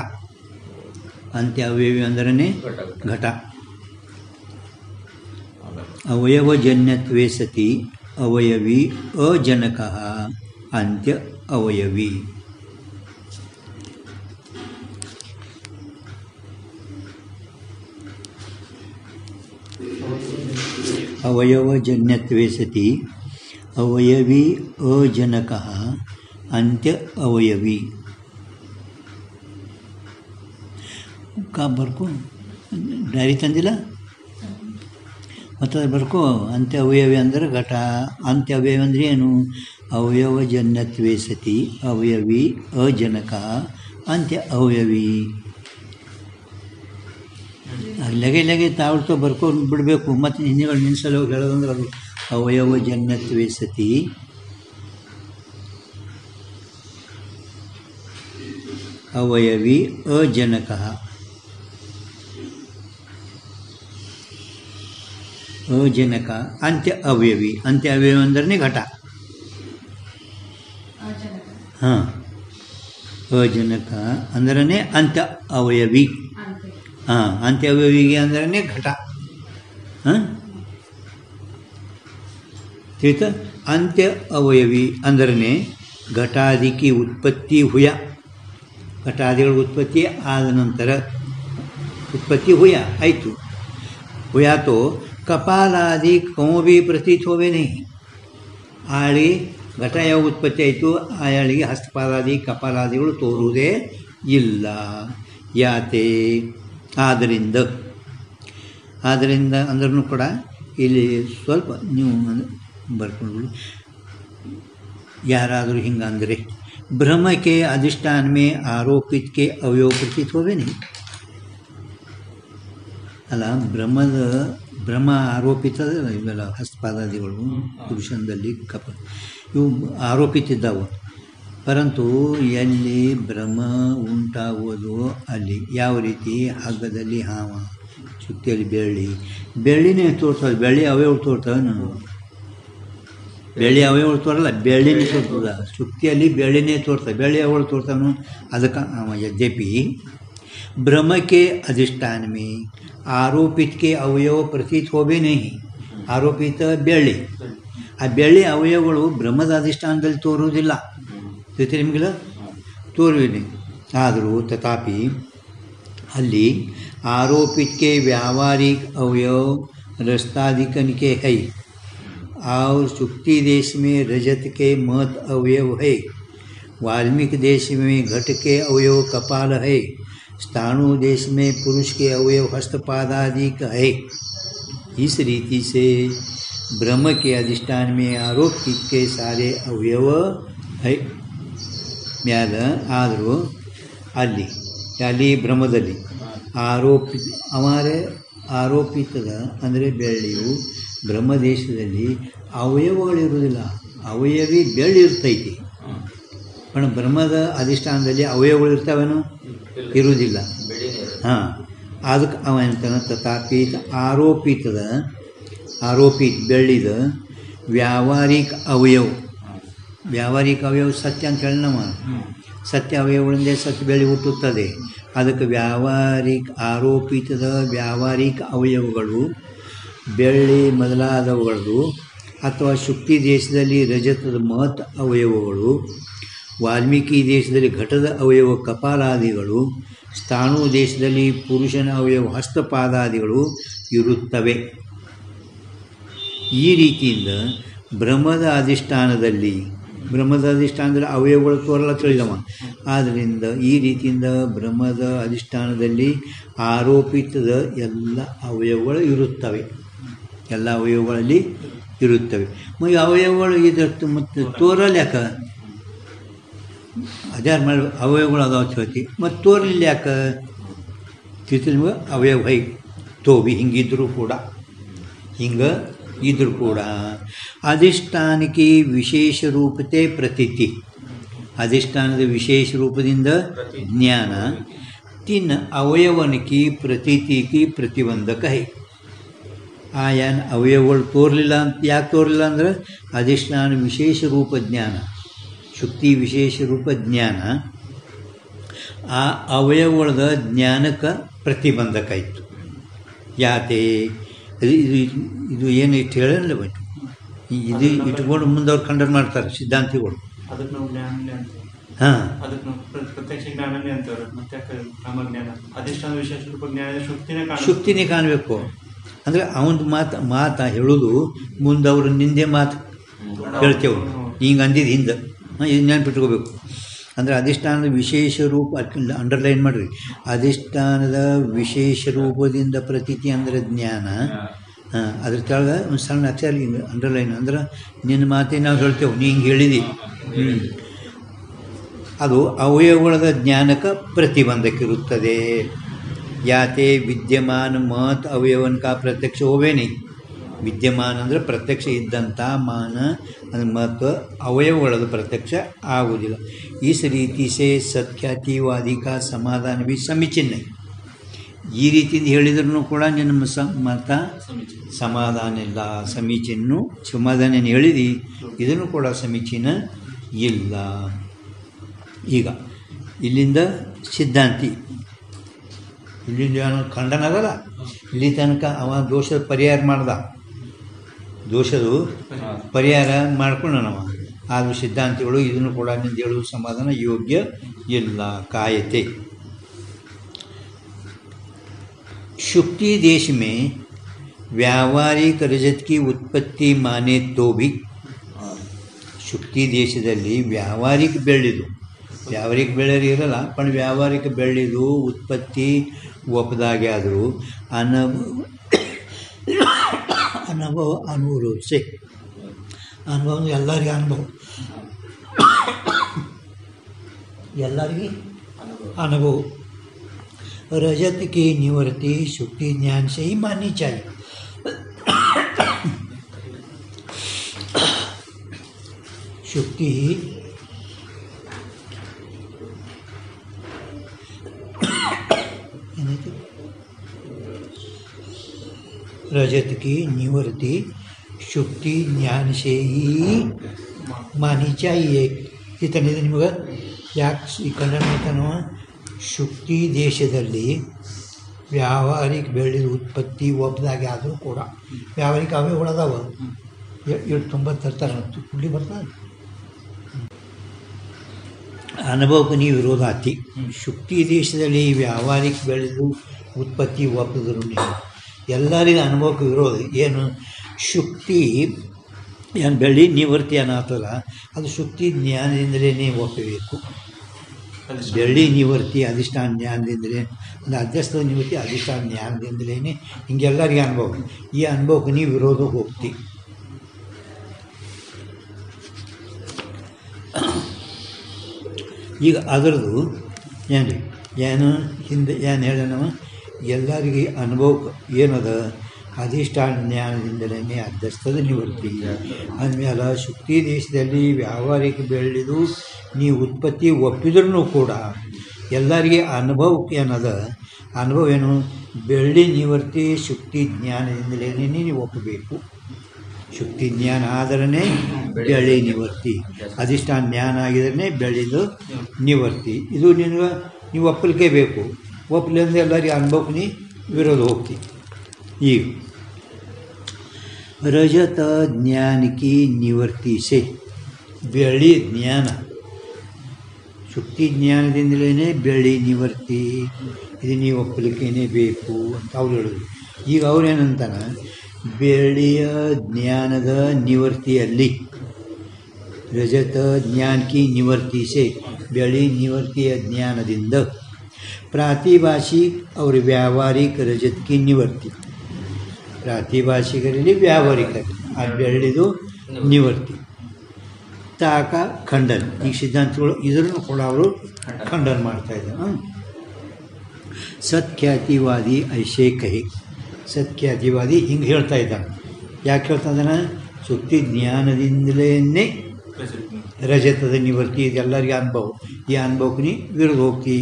ಅಂತ್ಯ ಅವಯವಿ ಅಂದ್ರೆ ಘಟ. ಅವಯವಜನ್ಯತ್ವೇ ಸತಿ ಅವಯವಿ ಅಜನಕ ಅಂತ್ಯ ಅವಯವಿ. ಅವಯವಜನ್ಯತ್ವೇ ಸತಿ ಅವಯವಿ ಅಜನಕ ಅಂತ್ಯ ಅವಯವಿ. ಕಾ ಬರ್ಕೋ, ಡೈರಿ ತಂದಿಲ್ಲ ಮತ್ತು ಬರ್ಕೋ. ಅಂತ್ಯ ಅವಯವಿ ಅಂದರೆ ಘಟ. ಅಂತ್ಯ ಅವಯವಿ ಅಂದರೆ ಏನು? ಅವಯವಜನ್ಯತ್ವೇ ಸತಿ ಅವಯವಿ ಅಜನಕ ಅಂತ್ಯ ಅವಯವಿ. ಲಗೆ ತಾವಡ್ತೋ ಬರ್ಕೊಂಡು ಬಿಡಬೇಕು. ಮತ್ತು ಹಿಂದಿಗಳು ನಿನ್ಸಲು ಹೇಳೋದಂದ್ರೆ ಅದು ಅವಯವಜನ್ಯತ್ವೇ ಸತಿ ಅವಯವಿ ಅಜನಕ ಅಜನಕ ಅಂತ್ಯ ಅವಯವಿ. ಅಂತ್ಯ ಅವಯವಿ ಅಂದ್ರೆ ಘಟ. ಹಾಂ, ಅಜನಕ ಅಂದ್ರೆ ಅಂತ್ಯ ಅವಯವಿ. ಹಾಂ, ಅಂತ್ಯ ಅವಯವಿಗೆ ಅಂದ್ರೆ ಘಟ. ಹಾಂ, ತಿಳಿತ ಅಂತ್ಯ ಅವಯವಿ ಅಂದ್ರೆ ಘಟಾದಿಕಿ ಉತ್ಪತ್ತಿ ಹುಯ, ಘಟಾದಿಗಳ ಉತ್ಪತ್ತಿ ಆದ ನಂತರ उत्पत्ति हुआ आयतु हुआ तो कपालादि कौं भी प्रतीत होवे नहीं आळी घट ಯಾವ ಉತ್ಪತ್ತಿ ಆಯಿತು ಆ ಆಳಿಗೆ ಹಸ್ತಪಾದಾದಿ ಕಪಾಲಾದಿಗಳು ತೋರುವುದೇ ಇಲ್ಲ. ಯಾತೆ ಆದ್ದರಿಂದ ಅಂದ್ರೂ ಕೂಡ ಇಲ್ಲಿ ಸ್ವಲ್ಪ ನೀವು ಬರ್ಕೊಂಡು ಯಾರಾದರೂ ಹಿಂಗಂದರೆ ब्रह्म के अधिष्ठान में आरोपित के अवयव प्रतीत होवे नहीं ಅಲ್ಲ ಬ್ರಹ್ಮ ಆರೋಪಿತ ಇವೆಲ್ಲ ಹಸ್ತಪಾದಾದಿಗಳು ಪುರುಷನಲ್ಲಿ ಕಪ ಇವು ಆರೋಪಿತಿದ್ದಾವೆ. ಪರಂತು ಎಲ್ಲಿ ಬ್ರಹ್ಮ ಉಂಟಾಗುವುದು ಅಲ್ಲಿ ಯಾವ ರೀತಿ ಹಗ್ಗದಲ್ಲಿ ಹಾವ, ಚುಕ್ತಿಯಲ್ಲಿ ಬೆಳ್ಳಿನೇ ತೋರ್ತದೆ, ಬೆಳ್ಳಿ ಅವಯವ ತೋರ್ತವೆ. ನಾನು ಬೆಳ್ಳಿ ಅವಯವ ತೋರಲ್ಲ, ಬೆಳ್ಳಿನೇ ತೋರ್ತದ. ಚುಕ್ತಿಯಲ್ಲಿ ಬೆಳ್ಳಿನೇ ತೋರ್ತವೆ, ಬೆಳ್ಳಿ ಅವಳು ತೋರ್ತಾನು. ಅದಕ್ಕೆ ಯದ್ಯಪಿ ब्रह्म के अधिष्ठान में आरोपित के अवयव प्रतीत होवे नहीं. ಆರೋಪಿತ ಬೆಳ್ಳಿ, ಆ ಬೆಳ್ಳಿ ಅವಯವಗಳು ಬ್ರಹ್ಮದ ಅಧಿಷ್ಠಾನದಲ್ಲಿ ತೋರುವುದಿಲ್ಲ, ಜೊತೆ ನಿಮಗೆಲ್ಲ ತೋರುವಿದೆ. ಆದರೂ ತಥಾಪಿ ಅಲ್ಲಿ आरोपित के व्यावहारिक अवयव रस्ताधिकन के है और सुक्ति देश में रजत के महत अवयव है, वाल्मीकि देश में घट के अवयव कपाल है, स्थाणु देश में पुरुष के अवयव हस्तपादादि है. इस रीति से ब्रह्म के अधिष्ठान में आरोपित के सारे अवयव है. ಮ್ಯಾಲ ಆದರೂ ಅಲ್ಲಿ ಬ್ರಹ್ಮದಲ್ಲಿ ಆರೋಪಿತದ ಅಂದರೆ ಬೆಳ್ಳಿಯು ಬ್ರಹ್ಮದೇಶದಲ್ಲಿ ಅವಯವಗಳಿರುವುದಿಲ್ಲ, ಅವಯವಿ ಬೆಳ್ಳಿ ಇರ್ತೈತಿ. पण ಬ್ರಹ್ಮದ ಅಧಿಷ್ಠಾನದಲ್ಲಿ ಅವಯವಗಳು ಇರ್ತಾವೇನು? ಇರುವುದಿಲ್ಲ. ಹಾಂ, ಅದಕ್ಕೆ ಅವ ಎಂತಾನ ತಥಾಪಿ ಆರೋಪಿತ ಬೆಳ್ಳಿದ ವ್ಯಾವಹಾರಿಕ ಅವಯವ ಸತ್ಯ ಅಂತ ಹೇಳಿ ನಾವು ಸತ್ಯ ಅವಯವಗಳಿಂದ ಸತ್ಯ ಬೆಳ್ಳಿ ಹುಟ್ಟುತ್ತದೆ. ಅದಕ್ಕೆ ಆರೋಪಿತದ ವ್ಯಾವಹಾರಿಕ ಅವಯವಗಳು ಬೆಳ್ಳಿ ಮೊದಲಾದವುಗಳು ಅಥವಾ ಶುಕ್ತಿ ದೇಶದಲ್ಲಿ ರಜತದ ಮಹತ್ ಅವಯವಗಳು, ವಾಲ್ಮೀಕಿ ದೇಶದಲ್ಲಿ ಘಟದ ಅವಯವ ಕಪಾಲಾದಿಗಳು, ಸ್ಥಾಣು ದೇಶದಲ್ಲಿ ಪುರುಷನ ಅವಯವ ಹಸ್ತಪಾದಾದಿಗಳು ಇರುತ್ತವೆ. ಈ ರೀತಿಯಿಂದ ಬ್ರಹ್ಮದ ಅಧಿಷ್ಠಾನದಲ್ಲಿ ಅವಯವಗಳು ತೋರಲ್ಲ ತಿಳಿದವ. ಆದ್ದರಿಂದ ಈ ರೀತಿಯಿಂದ ಬ್ರಹ್ಮದ ಅಧಿಷ್ಠಾನದಲ್ಲಿ ಆರೋಪಿತದ ಎಲ್ಲ ಅವಯವಗಳು ಇರುತ್ತವೆ, ಎಲ್ಲ ಅವಯವಗಳಲ್ಲಿ ಇರುತ್ತವೆ. ಮತ್ತು ಅವಯವಗಳು ಇದತ್ತು ಮತ್ತು ತೋರಲ್ಲ ಯಾಕೆ? ಅದ್ಯಾರು ಮಾಡಿ ಅವಯವಗಳು ಅದಾವ ಹೇಳ್ತಿ, ಮತ್ತು ತೋರಲಿಲ್ಲ ಯಾಕೆ? ತಿಳ್ತಿಲ್ವ ಅವಯವ ಹೈ ತೋಬಿ ಹಿಂಗಿದ್ದರೂ ಕೂಡ ಅಧಿಷ್ಠಾನಕ್ಕೆ ವಿಶೇಷ ರೂಪತೆ ಪ್ರತೀತಿ, ಅಧಿಷ್ಠಾನದ ವಿಶೇಷ ರೂಪದಿಂದ ಜ್ಞಾನ ತಿನ್ನ ಅವಯವನಕ್ಕೆ ಪ್ರತೀತಿಗೆ ಪ್ರತಿಬಂಧಕ ಹೈ. ಆಯಾನ ಅವಯವಗಳು ತೋರಲಿಲ್ಲ ಅಂತ ಯಾಕೆ ತೋರಲಿಲ್ಲ ಅಂದ್ರೆ ಅಧಿಷ್ಠಾನ ವಿಶೇಷ ರೂಪ ಜ್ಞಾನ, ಶುಕ್ತಿ ವಿಶೇಷ ರೂಪ ಜ್ಞಾನ ಆ ಅವಯವಗಳದ ಜ್ಞಾನಕ್ಕೆ ಪ್ರತಿಬಂಧಕ ಇತ್ತು. ಯಾತೆ ಇದು ಏನು ಇಟ್ಟು ಹೇಳಲ್ಲ ಬಟ್ ಇದು ಇಟ್ಕೊಂಡು ಮುಂದೆ ಅವ್ರು ಕಂಡರ್ ಮಾಡ್ತಾರೆ ಸಿದ್ಧಾಂತಿಗಳು. ಹಾಂ, ಶುಕ್ತಿನೇ ಕಾಣಬೇಕು ಅಂದರೆ ಅವನ ಮಾತು ಹೇಳೋದು ಮುಂದೆ ಅವರು ನಿಂದೆ ಮಾತು ಹೇಳ್ತೇವೆ ಹಿಂಗೆ ಅಂದಿದ್ದು ಹಿಂದೆ. ಇದು ನೆನ್ಪಿಟ್ಕೋಬೇಕು. ಅಂದರೆ ಅಧಿಷ್ಠಾನದ ವಿಶೇಷ ರೂಪ ಅಂಡರ್ಲೈನ್ ಮಾಡಿರಿ. ಅಧಿಷ್ಠಾನದ ವಿಶೇಷ ರೂಪದಿಂದ ಪ್ರತೀತಿ ಅಂದರೆ ಜ್ಞಾನ. ಅದ್ರ ಕೆಳಗೆ ಒಂದು ಸಣ್ಣ ಅಕ್ಷರ ಹಿಂಗೆ ಅಂಡರ್ಲೈನ್ ಅಂದ್ರೆ ನಿನ್ನ ಮಾತೇ ನಾವು ಹೇಳ್ತೇವೆ, ನೀ ಹಿಂಗೆ ಹೇಳಿದಿ. ಅದು ಅವಯವಗಳ ಜ್ಞಾನಕ್ಕೆ ಪ್ರತಿಬಂಧಕ್ಕಿರುತ್ತದೆ. ಯಾತೆ ವಿದ್ಯಮಾನ ಮಹತ್ ಅವಯವನ್ ಕಾ ಪ್ರತ್ಯಕ್ಷ ಹೋವೇನೆ. ವಿದ್ಯಮಾನ ಅಂದರೆ ಪ್ರತ್ಯಕ್ಷ ಇದ್ದಂಥ ಮಾನ ಅಂದರೆ ಮತ್ತು ಅವಯವಗಳದು ಪ್ರತ್ಯಕ್ಷ ಆಗುವುದಿಲ್ಲ. ಇಸ್ ರೀತಿ ಸೇ ಸತ್ಖ್ಯಾತಿವಾದಿ ಕಾ ಸಮಾಧಾನ ಭೀ ಸಮೀಚೀನ. ಈ ರೀತಿಯಿಂದ ಹೇಳಿದ್ರೂ ಕೂಡ ನಿನ್ನ ಮತ ಸಮಾಧಾನ ಇಲ್ಲ, ಸಮಾಧಾನ ಹೇಳಿದಿ, ಇದನ್ನು ಕೂಡ ಸಮೀಚೀನ ಇಲ್ಲ. ಈಗ ಇಲ್ಲಿಂದ ಸಿದ್ಧಾಂತಿ ಇಲ್ಲಿಂದ ಖಂಡನ ಅದಲ್ಲ, ಇಲ್ಲಿ ತನಕ ಅವ ದೋಷದ ಪರಿಹಾರ ಮಾಡ್ದ. ದೋಷದು ಪರಿಹಾರ ಮಾಡ್ಕೊಂಡು ನಾವು ಆದರೂ ಸಿದ್ಧಾಂತಿಗಳು ಇದನ್ನು ಕೂಡ ನಿಂದು ಹೇಳುವ ಸಮಾಧಾನ ಯೋಗ್ಯ ಇಲ್ಲ. ಕಾಯತೆ शुक्ति देश में व्यावहारिक रजत की उत्पत्ति माने तो भी ಶುಕ್ತಿ ದೇಶದಲ್ಲಿ ವ್ಯಾವಹಾರಿಕ ಬೆಳ್ಳಿದು ವ್ಯಾವಹಾರಿಕ ಬೆಳ್ಳಿ ಇರಲ್ಲ पण ವ್ಯಾವಹಾರಿಕ ಬೆಳ್ಳಿದು ಉತ್ಪತ್ತಿ ಒಪ್ಪದಾಗೆ ಆದರೂ ಅನುಭವ ಸೇ ಅನುಭವ ಎಲ್ಲರಿಗೆ अनुभव रजत की निवृत्ति शुक्ति ज्ञान से ही माननी चाहिए. शुक्ति रजत की निवृत्ति शुक्ति ज्ञान से ही मानी चाहिए. इतने निಮಗೆ ಯಾಕೆ ಈ ಕನ್ನಡ ಶುಕ್ತಿ ದೇಶದಲ್ಲಿ ವ್ಯಾವಹಾರಿಕ ಬೆಳ್ಳಿದ ಉತ್ಪತ್ತಿ ಒಪ್ಪದಾಗೆ ಆದರೂ ಕೂಡ ವ್ಯಾವಹಾರಿಕ ಅವೇ ಹೊಳದಾವ ಎಷ್ಟು ತುಂಬ ತರ್ತಾರೆ ಕುಡ್ಲಿ ಬರ್ತದೆ ಅನುಭವಕ್ಕೆ ನೀವು ವಿರೋಧಾತಿ. ಶುಕ್ತಿ ದೇಶದಲ್ಲಿ ವ್ಯಾವಹಾರಿಕ ಬೆಳೆದು ಉತ್ಪತ್ತಿ ಒಪ್ಪದ್ರು ಎಲ್ಲರಿಗೂ ಅನುಭವಕ್ಕೆ ವಿರೋಧ ಏನು ಶುಕ್ತಿ ಏನು ಬೆಳ್ಳಿ ನಿವೃತ್ತಿ ಅನ್ನತ್ತಲ್ಲ ಅದು ಶುಕ್ತಿ ಜ್ಞಾನದಿಂದಲೇ ಒಪ್ಪಬೇಕು. ಬೆಳ್ಳಿ ನಿವೃತ್ತಿ ಅಧಿಷ್ಠಾನ ಜ್ಞಾನದಿಂದಲೇ ಒಂದು ಅಧ್ಯಸ್ಥದ ನಿವೃತ್ತಿ ಅಧಿಷ್ಠಾನ ಜ್ಞಾನದಿಂದಲೇ ಹಿಂಗೆಲ್ಲರಿಗೆ ಅನುಭವ. ಈ ಅನುಭವಕ್ಕೆ ನೀವು ವಿರೋಧಕ್ಕೆ ಹೋಗ್ತಿ. ಈಗ ಅದರದ್ದು ಏನು ಏನು ಹಿಂದೆ ಏನು ಹೇಳ ನಾವು ಎಲ್ಲರಿಗೆ ಅನುಭವಕ್ಕೆ ಏನದ ಅಧಿಷ್ಠಾನ ಜ್ಞಾನದಿಂದಲೇ ಅಧ್ಯಸ್ಥದ ನಿವೃತ್ತಿ. ಅಂದಮೇಲೆ ಶುಕ್ತಿ ದೇಶದಲ್ಲಿ ವ್ಯಾವಹಾರಿಕ ಬೆಳೆದು ನೀವು ಉತ್ಪತ್ತಿ ಒಪ್ಪಿದ್ರೂ ಕೂಡ ಎಲ್ಲರಿಗೆ ಅನುಭವಕ್ಕೆ ಏನದ ಅನುಭವ ಏನು ಬೆಳ್ಳಿ ನಿವೃತ್ತಿ ಶುಕ್ತಿ ಜ್ಞಾನದಿಂದಲೇ ನೀವು ಒಪ್ಪಬೇಕು. ಶುಕ್ತಿ ಜ್ಞಾನ ಆದರೇ ಬೆಳ್ಳಿ ನಿವೃತ್ತಿ, ಅಧಿಷ್ಠಾನ ಜ್ಞಾನ ಆಗಿದ್ರೆ ಬೆಳ್ಳಿದು ನಿವೃತ್ತಿ. ಇದು ನಿನಗೆ ನೀವು ಒಪ್ಪಲಿಕ್ಕೆ ಬೇಕು. ಒಪ್ಪಲಿಂದ ಎಲ್ಲರಿಗೆ ಅನುಭವಕ್ಕೆ ನೀ ವಿರೋಧ ಹೋಗ್ತಿ. ಈಗ ರಜತ ಜ್ಞಾನಕ್ಕೆ ನಿವೃತ್ತಿ ಸೆ ಬೆಳ್ಳಿ ಜ್ಞಾನ ಶುಕ್ತಿ ಜ್ಞಾನದಿಂದಲೇ ಬೆಳ್ಳಿ ನಿವೃತ್ತಿ ಇದು ನೀವು ಒಪ್ಪಲಿಕ್ಕೇನೆ ಬೇಕು ಅಂತ ಅವ್ರು ಹೇಳೋದು. ಈಗ ಅವ್ರೇನಂತಾನೆ ಬೆಳ್ಳಿಯ ಜ್ಞಾನದ ನಿವೃತ್ತಿಯಲ್ಲಿ ರಜತ ಜ್ಞಾನಕ್ಕೆ ನಿವೃತ್ತಿ ಸೆ ಬೆಳ್ಳಿ ನಿವೃತ್ತಿಯ ಜ್ಞಾನದಿಂದ ಪ್ರಾತಿಭಾಷಿಕ और ವ್ಯಾವಹಾರಿಕ ರಜತ್ की ನಿವೃತ್ತಿ. ಪ್ರಾತಿಭಾಷಿಕರಲ್ಲಿ ವ್ಯಾವಹಾರಿಕ ಆ ಬೆಳ್ಳಿದು ನಿವೃತ್ತಿ ತಾಕ ಖಂಡನ್. ಈ ಸಿದ್ಧಾಂತಗಳು ಇದನ್ನು ಕೂಡ ಅವರು ಖಂಡನ ಮಾಡ್ತಾಯಿದ್ದಾರೆ. ಸತ್ಖ್ಯಾತಿವಾದಿ ಐಶೇ ಕಹಿ ಸತ್ಖ್ಯಾತಿವಾದಿ ಹಿಂಗೆ ಹೇಳ್ತಾ ಇದ್ದಾನೆ. ಯಾಕೆ ಹೇಳ್ತಾ ಇದ್ದಾನೆ ಶುಕ್ತಿ ಜ್ಞಾನದಿಂದಲೇ ರಜತದ ನಿವೃತ್ತಿ ಇದೆಲ್ಲರಿಗೆ ಅನುಭವ. ಈ ಅನುಭವಕ್ಕೆ ನೀ ವಿರುದ್ಧ ಹೋಗ್ತಿ.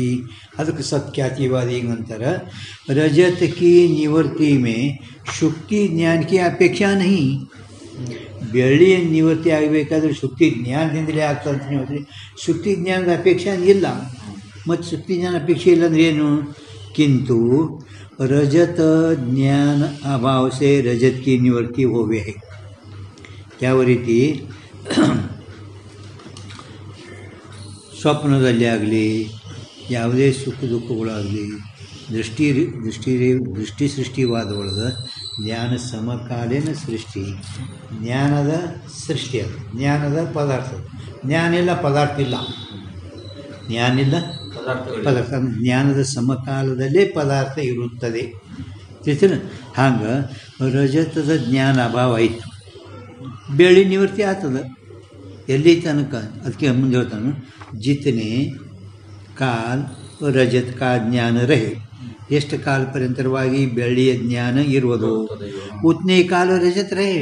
ಅದಕ್ಕೆ सत्ख्यातिवादी अंतर रजत की निवृत्ति में शुक्ति ज्ञान की अपेक्षा नहीं. ಬೆಳ್ಳಿಯ ನಿವೃತ್ತಿ ಆಗಬೇಕಾದ್ರೆ ಶುಕ್ತಿ ಜ್ಞಾನದಿಂದಲೇ ಆಗ್ತಂತ ಹೇಳ್ತೀವಿ. ಶುಕ್ತಿ ಜ್ಞಾನದ ಅಪೇಕ್ಷೆ ಇಲ್ಲ. ಮತ್ತು ಶುಕ್ತಿ ಜ್ಞಾನ ಅಪೇಕ್ಷೆ ಇಲ್ಲ ಅಂದರೆ ಏನು? किंतु रजत ज्ञान अभाव से रजत की निवृत्ति होवे है. ಯಾವ ರೀತಿ ಸ್ವಪ್ನದಲ್ಲಿ ಆಗಲಿ ಯಾವುದೇ ಸುಖ ದುಃಖಗಳಾಗಲಿ ದೃಷ್ಟಿ ಸೃಷ್ಟಿವಾದೊಳಗೆ ಜ್ಞಾನ ಸಮಕಾಲೀನ ಸೃಷ್ಟಿ ಜ್ಞಾನದ ಸೃಷ್ಟಿ ಅದು ಜ್ಞಾನದ ಪದಾರ್ಥ. ಜ್ಞಾನ ಇಲ್ಲ ಪದಾರ್ಥ ಇಲ್ಲ, ಜ್ಞಾನ ಇಲ್ಲ ಪದಾರ್ಥ. ಜ್ಞಾನದ ಸಮಕಾಲದಲ್ಲೇ ಪದಾರ್ಥ ಇರುತ್ತದೆ. ತಿಳಿತೀನ? ಹಂಗೆ ರಜತದ ಜ್ಞಾನ ಅಭಾವ ಆಯಿತು, ಬೆಳ್ಳಿ ನಿವೃತ್ತಿ ಆಗ್ತದೆ. ಎಲ್ಲಿ ತನಕ? ಅದಕ್ಕೆ ಮುಂದೆ ಹೇಳ್ತಾನೆ ಜಿತನೆ ಕಾಲ ರಜತ್ ಕಾ ಜ್ಞಾನ ರಹೆ. ಎಷ್ಟು ಕಾಲ ಪರ್ಯಂತರವಾಗಿ ಬೆಳ್ಳಿಯ ಜ್ಞಾನ ಇರುವುದು ಉತ್ನೇ ಕಾಲ ರಜತ್ ರಹೆ,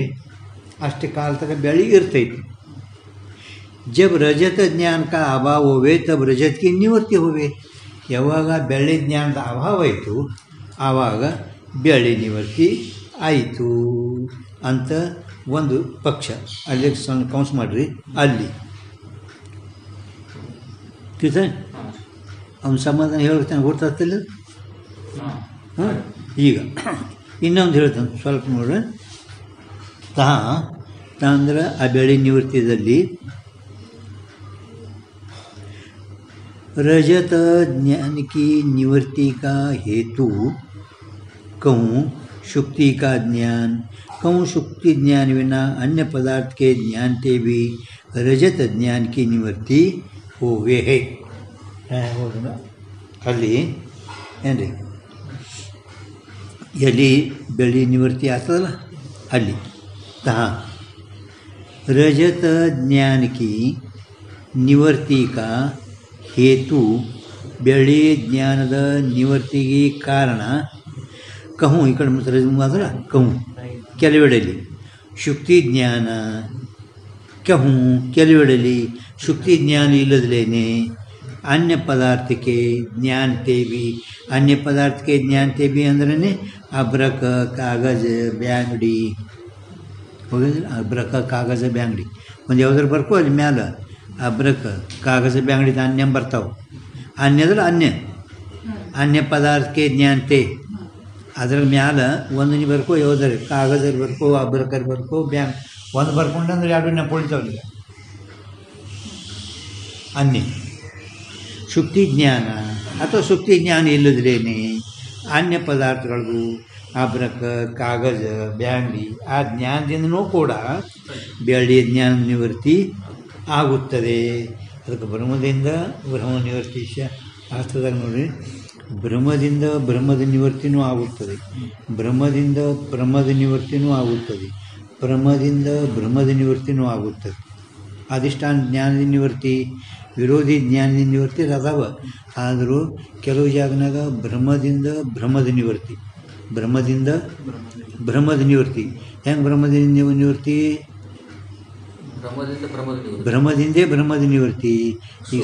ಅಷ್ಟು ಕಾಲ ತನಕ ಬೆಳ್ಳಿ ಇರ್ತೈತಿ. जब रजत ज्ञान का अभाव होवे तब रजत की निवृत्ति होवे. ಯಾವಾಗ ಬೆಳ್ಳಿ ಜ್ಞಾನದ ಅಭಾವ ಆಯಿತು ಆವಾಗ ಬೆಳ್ಳಿ ನಿವೃತ್ತಿ ಆಯಿತು ಅಂತ ಒಂದು ಪಕ್ಷ. ಅಲ್ಲಿ ಸಣ್ಣ ಕೌನ್ಸ್ ಮಾಡಿರಿ ಅಲ್ಲಿ ತಿಳ್ತಾನೆ ಅವನ ಸಮಾಧಾನ ಹೇಳ್ತಾನೆ ಗೊತ್ತಾಗ್ತಿಲ್ಲ. ಹಾಂ, ಈಗ ಇನ್ನೊಂದು ಹೇಳ್ತಾನೆ ಸ್ವಲ್ಪ ನೋಡ್ರಿ. ತಾ ಅಂದ್ರೆ ಆ ಬೆಳೆ ನಿವೃತ್ತಿಯಲ್ಲಿ रजत ज्ञान की निवृत्ति का हेतु कहूँ शुक्ति का ज्ञान, कहूँ शुक्ति ज्ञान बिना अन्य पदार्थ के ज्ञान से भी रजत ज्ञान की निवृत्ति होवे है ಅಲ್ಲಿ ಏನ್ರಿ ಎಲ್ಲಿ ಬೆಳೆ ನಿವೃತ್ತಿ ಆಗ್ತದಲ್ಲ ಅಲ್ಲಿ ತಾ रजत ज्ञान की निवृत्ति का हेतु ಬೆಳೆ ಜ್ಞಾನದ ನಿವೃತ್ತಿಗೆ ಕಾರಣ कहूँ ಈ ಕಡೆ ಮಾತ್ರ कहूँ ಕೆಲವೆಡೆಯಲ್ಲಿ ಶುಕ್ತಿ ಜ್ಞಾನ कहूँ ಕೆಲವೆಡೆಯಲ್ಲಿ ಶುಕ್ತಿ ಜ್ಞಾನ ಇಲ್ಲದಲೇನೆ अन्य पदार्थ के ज्ञान ते भी अन्य पदार्थ के ज्ञान ते भी अंद्रे अब्रक कागज ब्यांगड़ी ಹೋಗಿದ್ರೆ ಅಬ್ರಕ ಕಾಗಜ ಬ್ಯಾಂಗಡಿ ಒಂದು ಯಾವ್ದಾರು ಬರ್ಕೋ ಅಲ್ಲಿ ಮ್ಯಾಲೆ ಅಬ್ರಕ ಕಾಗಜ ಬ್ಯಾಂಗಡಿದ ಅನ್ಯ ಬರ್ತಾವೆ ಅನ್ಯದ್ರೆ ಅನ್ಯ ಪದಾರ್ಥಕ್ಕೆ ಜ್ಞಾನತೆ ಅದ್ರ ಮ್ಯಾಲೆ ಒಂದು ನೀವು ಬರ್ಕೋ ಯಾವ್ದಾರು ಕಾಗಜಲ್ಲಿ ಬರ್ಕೋ ಅಬ್ರಕರ್ ಬರ್ಕೋ ಬ್ಯಾಂಗ್ ಒಂದು ಬರ್ಕೊಂಡಂದ್ರೆ ಎರಡು ನೆಪೊಳಿತಾವಲ್ಲ ಅನ್ಯ ಶುಕ್ತಿ ಜ್ಞಾನ ಅಥವಾ ಶುಕ್ತಿ ಜ್ಞಾನ ಇಲ್ಲದ್ರೇನೆ ಅನ್ಯ ಪದಾರ್ಥಗಳಿಗೂ ಅಬ್ರಕ ಕಾಗಜ ಬ್ಯಾಂಗಡಿ ಆ ಜ್ಞಾನದಿಂದನೂ ಕೂಡ ಬೆಳ್ಳಿಯ ಜ್ಞಾನ ನಿವೃತ್ತಿ ಆಗುತ್ತದೆ. ಅದಕ್ಕೆ ಬ್ರಹ್ಮದಿಂದ ಬ್ರಹ್ಮ ನಿವೃತ್ತಿ ಶಾಸ್ತ್ರದಾಗ ನೋಡಿರಿ, ಬ್ರಹ್ಮದಿಂದ ಬ್ರಹ್ಮದ ನಿವೃತ್ತಿನೂ ಆಗುತ್ತದೆ, ಬ್ರಹ್ಮದಿಂದ ಬ್ರಹ್ಮದ ನಿವೃತ್ತಿನೂ ಆಗುತ್ತದೆ, ಬ್ರಹ್ಮದಿಂದ ಬ್ರಹ್ಮದ ನಿವೃತ್ತಿನೂ ಆಗುತ್ತದೆ. ಅಧಿಷ್ಠಾನ ಜ್ಞಾನದ ನಿವೃತ್ತಿ, ವಿರೋಧಿ ಜ್ಞಾನದ ನಿವೃತ್ತಿ ಅದಾವ. ಆದರೂ ಕೆಲವು ಜಾಗನಾಗ ಬ್ರಹ್ಮದಿಂದ ಬ್ರಹ್ಮದ ನಿವೃತ್ತಿ, ಬ್ರಹ್ಮದಿಂದ ಬ್ರಹ್ಮದ ನಿವೃತ್ತಿ. ಹೆಂಗೆ ಬ್ರಹ್ಮದಿಂದ ನಿವೃತ್ತಿ? ಬ್ರಹ್ಮದಿಂದೇ ಬ್ರಹ್ಮದ ನಿವೃತ್ತಿ. ಈ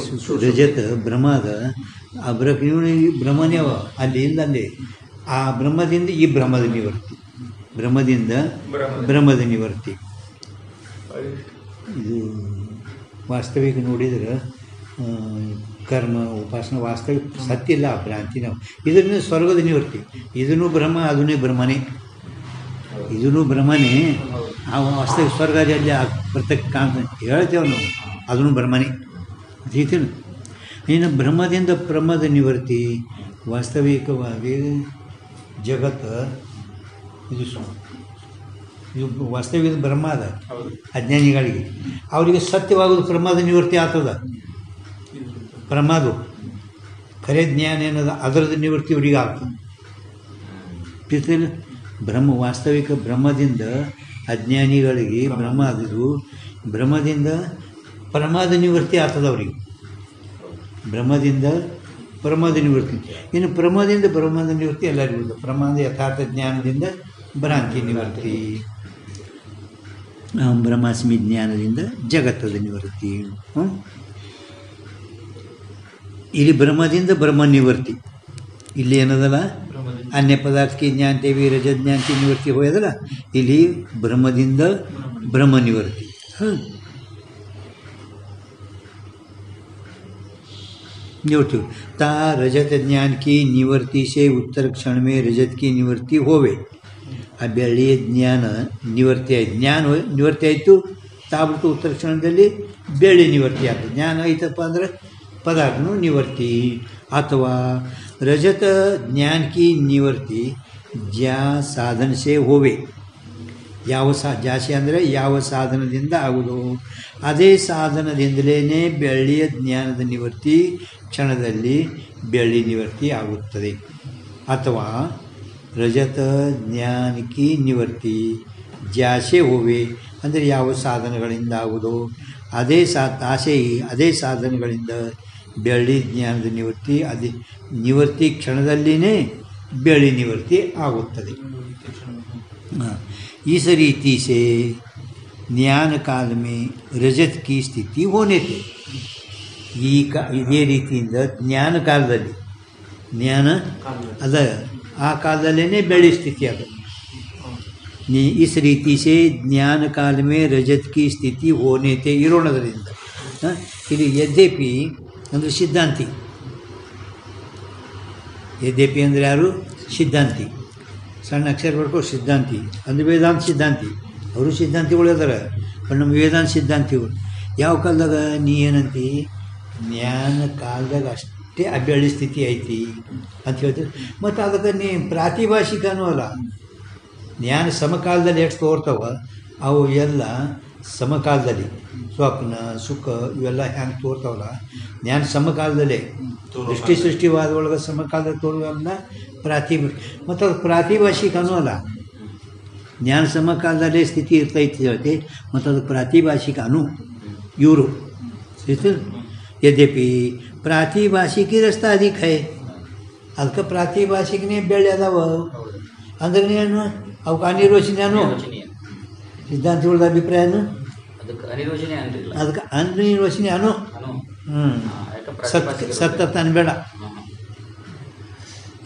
ರಜತ ಬ್ರಹ್ಮದ ಆ ಬ್ರಹ್ಮನೇ ಅವ ಅಲ್ಲಿ ಇಲ್ಲ, ಅಲ್ಲಿ ಆ ಬ್ರಹ್ಮದಿಂದ ಈ ಬ್ರಹ್ಮದ ನಿವೃತ್ತಿ, ಬ್ರಹ್ಮದಿಂದ ಬ್ರಹ್ಮದ ನಿವೃತ್ತಿ. ಇದು ವಾಸ್ತವಿಕ ನೋಡಿದ್ರೆ ಕರ್ಮ ಉಪಾಸನ ವಾಸ್ತವಿಕ ಸತ್ಯ ಇಲ್ಲ, ಭ್ರಾಂತಿ ನಾವು. ಇದರಿಂದ ಸ್ವರ್ಗದ ನಿವೃತ್ತಿ, ಇದೂ ಬ್ರಹ್ಮ ಅದನ್ನೇ ಬ್ರಹ್ಮನೇ, ಇದೂ ಬ್ರಹ್ಮನೇ. ಆ ವಾಸ್ತವಿಕ ಸ್ವರ್ಗದಲ್ಲಿ ಬರ್ತಕ್ಕ ಹೇಳ್ತೇವೆ ನಾವು, ಅದನ್ನು ಬ್ರಹ್ಮನೇ ರೀತಿನ. ಇನ್ನು ಬ್ರಹ್ಮದಿಂದ ಬ್ರಹ್ಮದ ನಿವೃತ್ತಿ ವಾಸ್ತವಿಕವಾಗಿ ಜಗತ್ತು ಇದು ವಾಸ್ತವಿಕ ಬ್ರಹ್ಮ ಅದ. ಅಜ್ಞಾನಿಗಳಿಗೆ ಅವರಿಗೆ ಸತ್ಯವಾಗೋದು ಬ್ರಹ್ಮದ ನಿವೃತ್ತಿ ಆಗ್ತದ. ಬ್ರಹ್ಮದು ಖರೆ ಜ್ಞಾನ ಏನದ ಅದರದ್ದು ನಿವೃತ್ತಿ ಇವರಿಗೆ ಆಗ್ತದೆ. ಬ್ರಹ್ಮ ವಾಸ್ತವಿಕ ಬ್ರಹ್ಮದಿಂದ ಅಜ್ಞಾನಿಗಳಿಗೆ ಬ್ರಹ್ಮ ಅದು ಬ್ರಹ್ಮದಿಂದ ಪ್ರಮಾದ ನಿವೃತ್ತಿ ಆಗ್ತದೆ ಅವರಿಗೆ, ಬ್ರಹ್ಮದಿಂದ ಪ್ರಮಾದ ನಿವೃತ್ತಿ. ಇನ್ನು ಪ್ರಮಾದದಿಂದ ಬ್ರಹ್ಮದ ನಿವೃತ್ತಿ ಎಲ್ಲರಿಗೂ, ಪ್ರಮಾದ ಯಥಾರ್ಥ ಜ್ಞಾನದಿಂದ ಭ್ರಾಂತಿ ನಿವೃತ್ತಿ, ಬ್ರಹ್ಮಾಸ್ಮಿ ಜ್ಞಾನದಿಂದ ಜಗತ್ತದ ನಿವೃತ್ತಿ. ಇಲ್ಲಿ ಬ್ರಹ್ಮದಿಂದ ಬ್ರಹ್ಮ ನಿವೃತ್ತಿ, ಇಲ್ಲಿ ಏನದಲ್ಲ ಅನ್ಯ ಪದಾರ್ಥಕ್ಕೆ ಜ್ಞಾನದೇವಿ ರಜ ಜ್ಞಾನಕ್ಕೆ ನಿವೃತ್ತಿ ಹೋಯದಲ್ಲ, ಇಲ್ಲಿ ಬ್ರಹ್ಮದಿಂದ ಬ್ರಹ್ಮ ನಿವೃತ್ತಿ. निवृत्ति ता रजत ज्ञान की निवृत्ति से उत्तर क्षण में रजत की निवृत्ति होवे. ಆ ಬೆಳ್ಳಿಯ ಜ್ಞಾನ ನಿವೃತ್ತಿ ಆಯ್ತು, ಜ್ಞಾನ ನಿವೃತ್ತಿ ಆಯಿತು, ತಾಬಿಟ್ಟು ಉತ್ತರ ಕ್ಷಣದಲ್ಲಿ ಬೆಳ್ಳಿ ನಿವೃತ್ತಿ ಆಗ್ತದೆ. ಜ್ಞಾನ ಐತಪ್ಪ ಅಂದರೆ ಪದಾರ್ಥನೂ ನಿವೃತ್ತಿ. ಅಥವಾ ರಜತ ಜ್ಞಾನ ಕಿ ನಿವೃತ್ತಿ ज्या ಸಾಧನ ಸೇ ಹೋವೆ, ಯಾವ ಜಾಸ್ತಿ ಅಂದರೆ ಯಾವ ಸಾಧನದಿಂದ ಆಗುವುದು, ಅದೇ ಸಾಧನದಿಂದಲೇ ಬೆಳ್ಳಿಯ ಜ್ಞಾನದ ನಿವೃತ್ತಿ ಕ್ಷಣದಲ್ಲಿ ಬೆಳ್ಳಿ ನಿವೃತ್ತಿ ಆಗುತ್ತದೆ. ಅಥವಾ ರಜತ ಜ್ಞಾನ ಕಿ ನಿವೃತ್ತಿ ಜಾಸೆ ಹೋವೆ ಅಂದರೆ ಯಾವ ಸಾಧನಗಳಿಂದ ಆಗುವುದು, ಅದೇ ಸಾಧನಗಳಿಂದ ಬೆಳ್ಳಿ ಜ್ಞಾನದ ನಿವೃತ್ತಿ, ಅದೇ ನಿವೃತ್ತಿ ಕ್ಷಣದಲ್ಲಿಯೇ ಬೆಳ್ಳಿ ನಿವೃತ್ತಿ ಆಗುತ್ತದೆ. इस रीति से ज्ञान काल में रजत की स्थिति होने थे. ಇದೇ ರೀತಿಯಿಂದ ಜ್ಞಾನ ಕಾಲದಲ್ಲಿ, ಜ್ಞಾನ ಅದ ಆ ಕಾಲದಲ್ಲೇ ಬೆಳ್ಳಿ ಸ್ಥಿತಿ ಆಗುತ್ತೆ. इस रीति से ज्ञान काल में रजत की स्थिति होने थे ಇರೋಣದರಿಂದ. ಇಲ್ಲಿ ಯದ್ಯಪಿ ಅಂದರೆ ಸಿದ್ಧಾಂತಿ, ಯದ್ಯಪಿ ಅಂದರೆ ಯಾರು? ಸಿದ್ಧಾಂತಿ. ಸಣ್ಣ ಅಕ್ಷರ ಬರ್ಕೋ ಸಿದ್ಧಾಂತಿ ಅಂದರೆ ವೇದಾಂತ ಸಿದ್ಧಾಂತಿ. ಅವರು ಸಿದ್ಧಾಂತಿಗಳು ಇದ್ದಾರೆ. ಬಟ್ ನಮ್ಮ ವೇದಾಂತ ಸಿದ್ಧಾಂತಿಗಳು ಯಾವ ಕಾಲದಾಗ ನೀ ಏನಂತಿ ಜ್ಞಾನ ಕಾಲದಾಗ ಅಷ್ಟೇ ಅಭ್ಯಾಳಿ ಸ್ಥಿತಿ ಐತಿ ಅಂತ ಹೇಳ್ತೀವಿ. ಮತ್ತು ಅದಕ್ಕೆ ನೀ ಪ್ರಾತಿಭಾಷಿಕನೂ ಅಲ್ಲ. ಜ್ಞಾನ ಸಮಕಾಲದಲ್ಲಿ ಎಷ್ಟು ತೋರ್ತಾವ ಅವು ಎಲ್ಲ ಸಮಕಾಲದಲ್ಲಿ ಸ್ವಪ್ನ ಸುಖ ಇವೆಲ್ಲ ಹೆಂಗೆ ತೋರ್ತಾವಲ್ಲ ಜ್ಞಾನ ಸಮಕಾಲದಲ್ಲೇ ಸೃಷ್ಟಿವಾದ ಒಳಗೆ ಸಮಕಾಲದಲ್ಲಿ ತೋರುವಲ್ಲ ಮತ್ತು ಅದು ಪ್ರಾತಿಭಾಷಿಕನೂ ಅಲ್ಲ. ಜ್ಞಾನ ಸಮಕಾಲದಲ್ಲೇ ಸ್ಥಿತಿ ಇರ್ತೈತಿ ಹೇಳ್ತಿ ಮತ್ತು ಅದು ಪ್ರಾತಿಭಾಷಿಕ ಇವರು ಯದ್ಯಪಿ ಪ್ರಾತಿಭಾಷಿಕಿ ರಸ್ತಾ ಅಧಿಕ ಹೈ ಅದಕ್ಕೆ ಪ್ರಾತಿಭಾಷಿಕನೇ ಬೆಳೆ ಅದಾವ ಅಂದ್ರೆ ಏನು ಅವಕ್ಕೆ ಅನಿರ್ವಚನೀಯನು ಸಿದ್ಧಾಂತಗಳ ಅಭಿಪ್ರಾಯನು ಅದಕ್ಕೆ ಅನಿರ್ವಚನೀಯ ಸತ್ತ ಅನ್ಬೇಡ